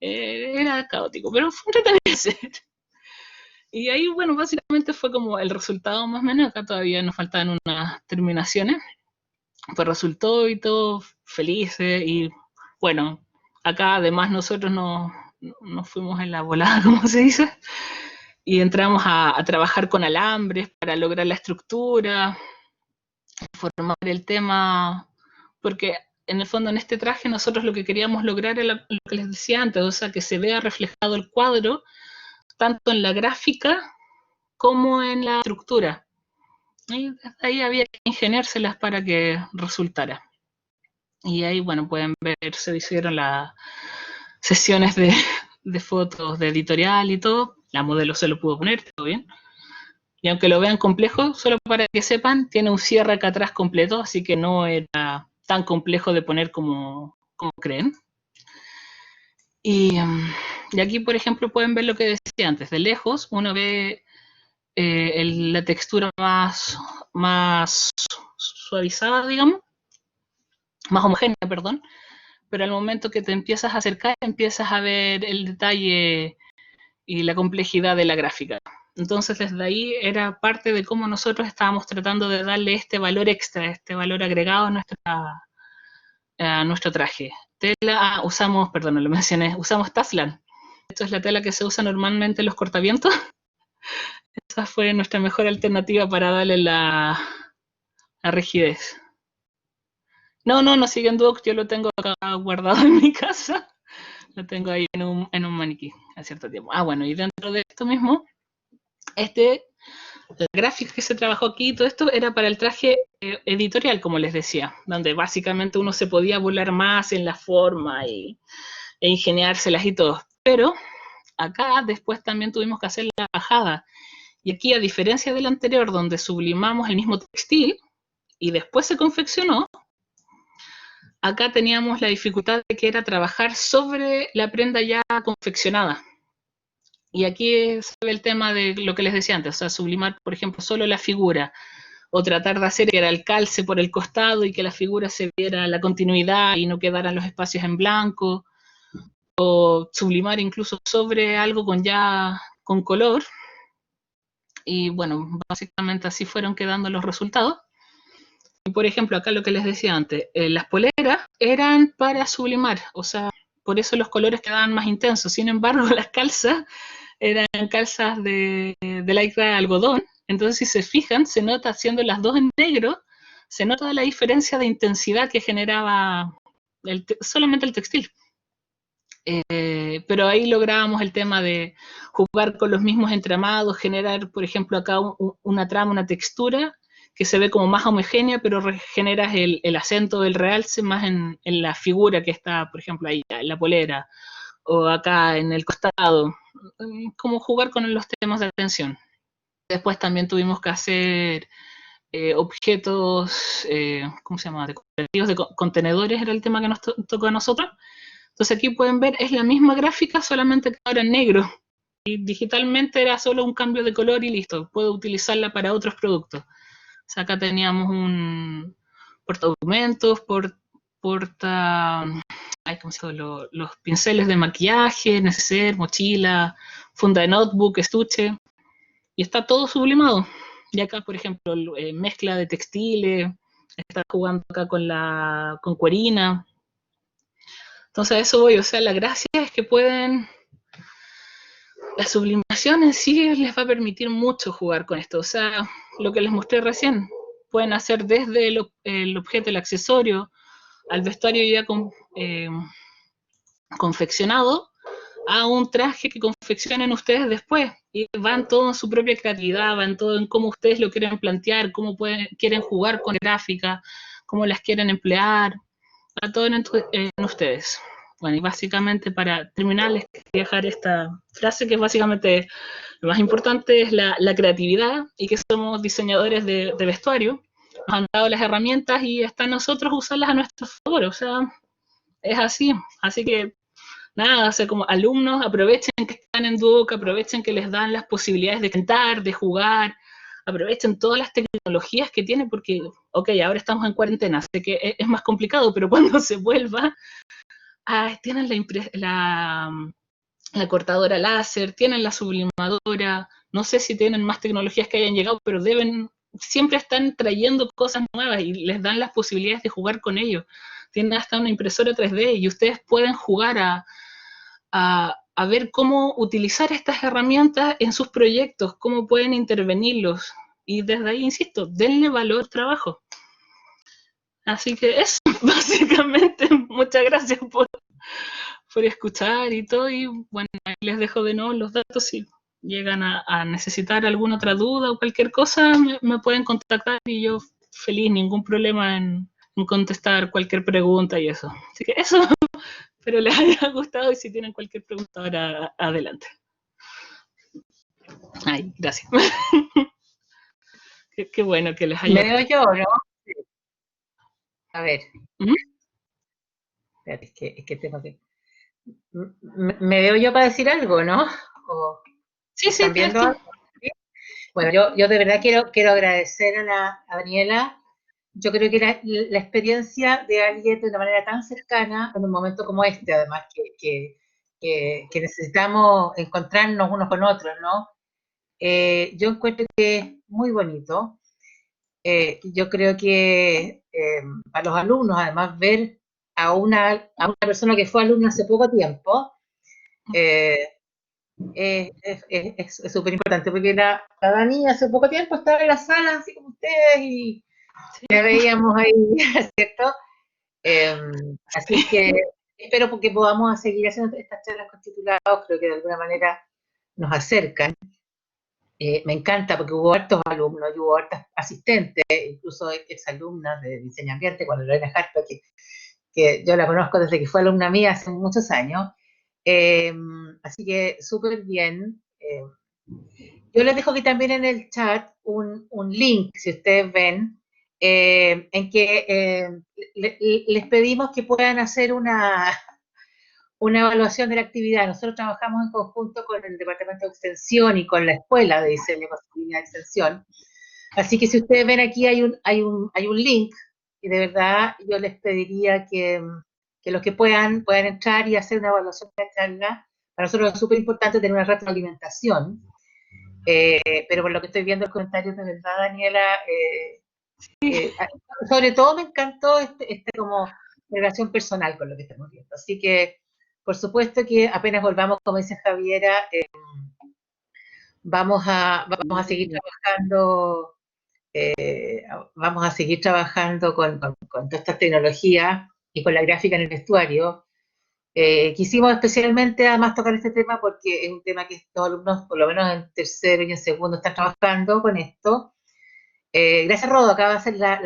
Era caótico, pero fue entretenido de hacer. Y ahí, bueno, básicamente fue como el resultado más o menos. Acá todavía nos faltaban unas terminaciones. Pues resultó y todo felices. Y bueno, acá además nosotros nos fuimos en la volada, como se dice. Y entramos a trabajar con alambres para lograr la estructura, formar el tema, porque en el fondo en este traje nosotros lo que queríamos lograr era lo que les decía antes, o sea, que se vea reflejado el cuadro tanto en la gráfica como en la estructura. Y desde ahí había que ingeniárselas para que resultara. Y ahí, bueno, pueden ver, se hicieron las sesiones de fotos de editorial y todo. La modelo se lo pudo poner, todo bien. Y aunque lo vean complejo, solo para que sepan, tiene un cierre acá atrás completo, así que no era tan complejo de poner como creen. Y aquí, por ejemplo, pueden ver lo que decía antes. De lejos, uno ve la textura más suavizada, digamos, más homogénea, perdón, pero al momento que te empiezas a acercar, empiezas a ver el detalle y la complejidad de la gráfica. Entonces, desde ahí era parte de cómo nosotros estábamos tratando de darle este valor extra, este valor agregado a nuestro traje. Tela, usamos, perdón, no lo mencioné, usamos Taslan. Esto es la tela que se usa normalmente en los cortavientos. Esa fue nuestra mejor alternativa para darle la rigidez. No sigue en Duoc, yo lo tengo acá guardado en mi casa. Lo tengo ahí en un maniquí a cierto tiempo. Bueno, y dentro de esto mismo, la gráfica que se trabajó aquí, todo esto era para el traje editorial, como les decía, donde básicamente uno se podía volar más en la forma e ingeniárselas y todo. Pero acá después también tuvimos que hacer la bajada. Y aquí, a diferencia del anterior, donde sublimamos el mismo textil y después se confeccionó, acá teníamos la dificultad de que era trabajar sobre la prenda ya confeccionada. Y aquí se ve el tema de lo que les decía antes, o sea, sublimar, por ejemplo, solo la figura, o tratar de hacer que era el calce por el costado y que la figura se viera la continuidad y no quedaran los espacios en blanco, o sublimar incluso sobre algo con color. Y bueno, básicamente así fueron quedando los resultados. Y por ejemplo, acá lo que les decía antes, las poleras eran para sublimar, o sea, por eso los colores quedaban más intensos. Sin embargo, las calzas eran calzas de lycra de algodón. Entonces, si se fijan, se nota, haciendo las dos en negro, se nota la diferencia de intensidad que generaba solamente el textil. Pero ahí lográbamos el tema de jugar con los mismos entramados, generar, por ejemplo, acá una trama, una textura que se ve como más homogénea, pero generas el acento del realce más en la figura que está, por ejemplo, ahí en la polera o acá en el costado, como jugar con los temas de atención. Después también tuvimos que hacer objetos, ¿cómo se llama? De contenedores era el tema que nos tocó a nosotros. Entonces aquí pueden ver, es la misma gráfica, solamente que ahora en negro. Y digitalmente era solo un cambio de color y listo. Puedo utilizarla para otros productos. O sea, acá teníamos un portadocumentos, porta... ¿cómo se llama? Los pinceles de maquillaje, neceser, mochila, funda de notebook, estuche. Y está todo sublimado. Y acá, por ejemplo, mezcla de textiles, está jugando acá con cuerina. Entonces a eso voy, o sea, la gracia es que la sublimación en sí les va a permitir mucho jugar con esto, o sea, lo que les mostré recién, pueden hacer desde el objeto, el accesorio, al vestuario ya confeccionado, a un traje que confeccionen ustedes después, y van todo en su propia creatividad, van todo en cómo ustedes lo quieren plantear, cómo quieren jugar con gráfica, cómo las quieren emplear, va todo en ustedes. Bueno, y básicamente para terminar les quería dejar esta frase que es básicamente lo más importante es la creatividad y que somos diseñadores de vestuario. Nos han dado las herramientas y está en nosotros usarlas a nuestro favor, o sea, es así. Así que nada, o sea, como alumnos aprovechen que están en Duoc, aprovechen que les dan las posibilidades de cantar, de jugar, aprovechen todas las tecnologías que tienen porque, ok, ahora estamos en cuarentena, sé que es más complicado, pero cuando se vuelva, tienen la cortadora láser, tienen la sublimadora, no sé si tienen más tecnologías que hayan llegado, pero siempre están trayendo cosas nuevas y les dan las posibilidades de jugar con ellos. Tienen hasta una impresora 3D y ustedes pueden jugar a ver cómo utilizar estas herramientas en sus proyectos, cómo pueden intervenirlos. Y desde ahí, insisto, denle valor al trabajo. Así que eso, básicamente, muchas gracias por escuchar y todo. Y bueno, ahí les dejo de nuevo los datos. Si llegan a necesitar alguna otra duda o cualquier cosa, me pueden contactar y yo feliz, ningún problema en contestar cualquier pregunta y eso. Así que eso, espero les haya gustado y si tienen cualquier pregunta ahora, adelante. Ay, gracias. Qué bueno que les haya gustado. Me veo yo, ¿no? Sí. A ver. ¿Mm? Espérate, es que tengo que... Me veo yo para decir algo, ¿no? ¿O Sí, están tienes viendo tú. algo? ¿Sí? Bueno, yo de verdad quiero agradecer a Daniela. Yo creo que la experiencia de alguien de una manera tan cercana, en un momento como este, además, que necesitamos encontrarnos unos con otros, ¿no? yo encuentro que es muy bonito. Yo creo que a los alumnos, además, ver a una persona que fue alumna hace poco tiempo, eh, es súper importante, porque la Dani hace poco tiempo estaba en la sala, así como ustedes, y Sí. la veíamos ahí, ¿cierto? Así que espero que podamos seguir haciendo estas charlas con titulados, creo que de alguna manera nos acercan. Me encanta porque hubo hartos alumnos y hubo hartas asistentes, incluso exalumnas de diseño ambiente, cuando Lorena Harpa, que yo la conozco desde que fue alumna mía hace muchos años. Así que súper bien. Yo les dejo aquí también en el chat un link, si ustedes ven, en que les pedimos que puedan hacer una evaluación de la actividad. Nosotros trabajamos en conjunto con el Departamento de Extensión y con la Escuela de Diseño y Extensión. Así que si ustedes ven aquí hay un link, y de verdad yo les pediría que los que puedan entrar y hacer una evaluación de la charla. Para nosotros es súper importante tener una retroalimentación, pero por lo que estoy viendo en comentarios, de verdad, Daniela, eh, sobre todo me encantó como relación personal con lo que estamos viendo. Así que, por supuesto que apenas volvamos, como dice Javiera, vamos a seguir trabajando, vamos a seguir trabajando con todas estas tecnologías y con la gráfica en el vestuario. Quisimos especialmente además tocar este tema porque es un tema que los alumnos, por lo menos en tercero y en segundo, están trabajando con esto. Gracias, Rodo, acaba de hacer la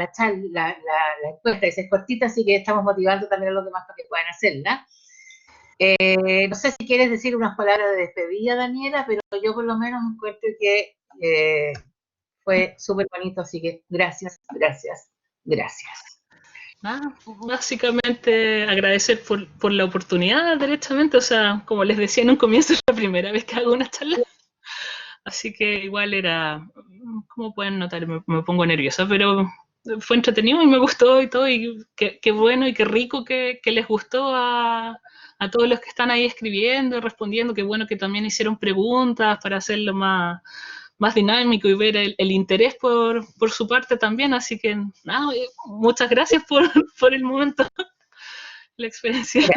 encuesta, es cortita, así que estamos motivando también a los demás para que puedan hacerla. No sé si quieres decir unas palabras de despedida, Daniela, pero yo por lo menos encuentro que fue súper bonito, así que gracias, gracias, gracias. Básicamente agradecer por la oportunidad, derechamente. O sea, como les decía en un comienzo, es la primera vez que hago una charla. Así que igual era, como pueden notar, me pongo nerviosa, pero fue entretenido y me gustó y todo, y qué bueno y qué rico que les gustó a todos los que están ahí escribiendo, respondiendo. Qué bueno que también hicieron preguntas para hacerlo más dinámico y ver el interés por su parte también. Así que nada, muchas gracias por el momento, la experiencia. Mira,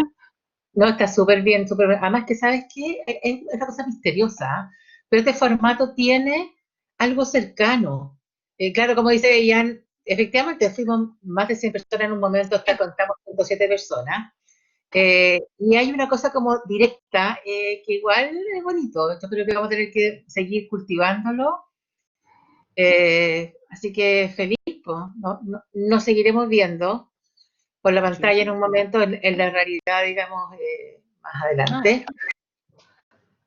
no, está súper bien, súper bien. Además que, ¿sabes qué? Es una cosa misteriosa, pero este formato tiene algo cercano. Claro, como dice Ian, efectivamente fuimos más de 100 personas en un momento, hasta contamos 107 personas. Y hay una cosa como directa, que igual es bonito. Yo creo que vamos a tener que seguir cultivándolo. Así que feliz, pues, nos seguiremos viendo por la pantalla en un momento, en la realidad, digamos, más adelante.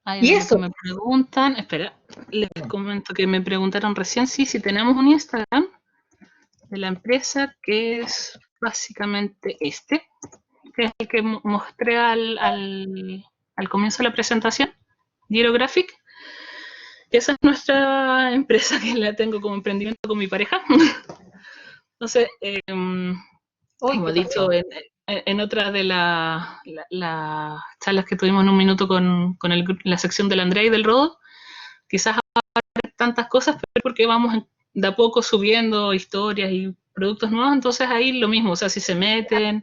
Y Lo que eso, me preguntan, espera, les comento que me preguntaron recién si tenemos un Instagram de la empresa, que es básicamente este, que es el que mostré al comienzo de la presentación, Girographic. Esa es nuestra empresa, que la tengo como emprendimiento con mi pareja. Entonces, como he dicho en otra de las charlas que tuvimos en un minuto con la sección del Andrea y del Rodo, quizás tantas cosas, pero porque vamos de a poco subiendo historias y productos nuevos. Entonces ahí lo mismo, o sea, si se meten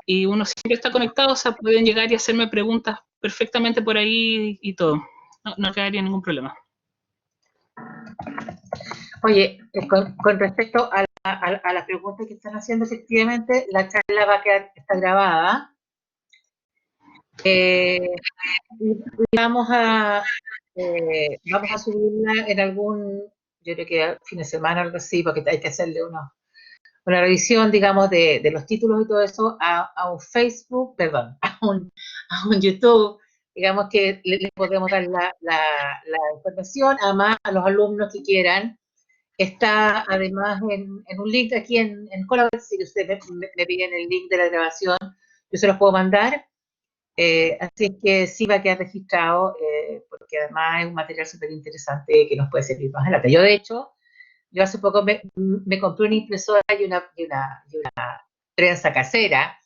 y uno siempre está conectado, o sea, pueden llegar y hacerme preguntas perfectamente por ahí y todo. No quedaría ningún problema. Oye, con respecto a la pregunta que están haciendo, efectivamente, la charla va a quedar, está grabada. Y vamos a subirla en algún, yo creo que fin de semana o algo así, porque hay que hacerle una revisión, digamos, de los títulos y todo eso a un Facebook, perdón, a un YouTube, digamos que le podemos dar la información, además a los alumnos que quieran. Está además en un link aquí en Colabora, si ustedes me piden el link de la grabación, yo se los puedo mandar. Así es que sí va a quedar registrado, porque además es un material súper interesante que nos puede servir más adelante. Yo, de hecho, yo hace poco me compré una impresora y una prensa casera,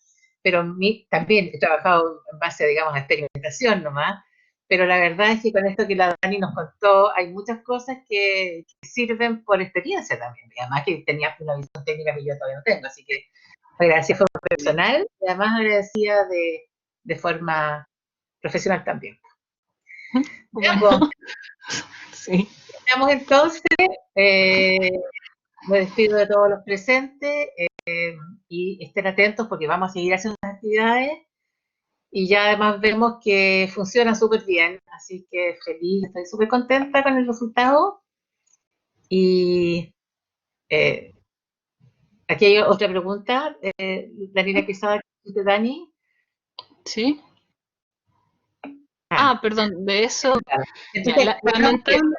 pero también he trabajado en base, digamos, a experimentación nomás, pero la verdad es que con esto que la Dani nos contó, hay muchas cosas que sirven por experiencia también, y además que tenía una visión técnica que yo todavía no tengo, así que agradecida de forma personal y además agradecida de forma profesional también. Bueno, sí. Estamos entonces, me despido de todos los presentes y estén atentos porque vamos a seguir haciendo actividades y ya además vemos que funciona súper bien, así que feliz, estoy súper contenta con el resultado. Y aquí hay otra pregunta, Daniela Quesada, de Dani. Sí. Ah, perdón, de eso, Claro. ya, Entonces, lamentable.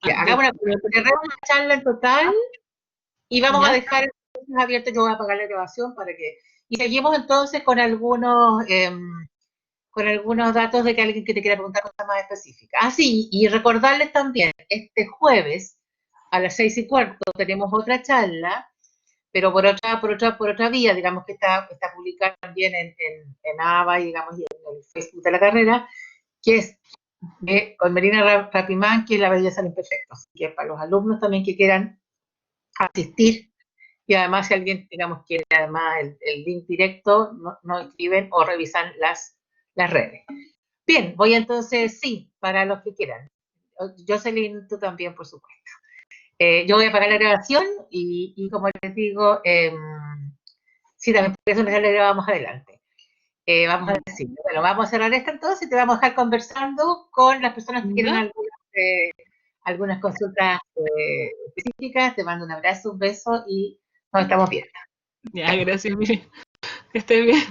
hagamos una charla en total y vamos a ¿Ya? dejar abierto, yo voy a apagar la grabación para que... Y seguimos entonces con algunos datos de que alguien que te quiera preguntar cosas más específicas. Ah, sí, y recordarles también, este jueves a las 6:15 tenemos otra charla, pero por otra vía, digamos que está publicada también en ABA y digamos y en el Facebook de la carrera, que es con Melina Rapimán, que es La belleza del imperfecto. Así que para los alumnos también que quieran asistir, y además si alguien, digamos, quiere además el link directo, no escriben o revisan las redes. Bien, voy entonces, sí, para los que quieran. Jocelyn, tú también, por supuesto. Yo voy a apagar la grabación y como les digo, sí, también por eso la grabamos adelante. Vamos a decir, bueno, vamos a cerrar esta entonces y te vamos a dejar conversando con las personas que quieren algunas consultas específicas. Te mando un abrazo, un beso y nos estamos viendo. Ya, gracias, Miriam. Que estés bien.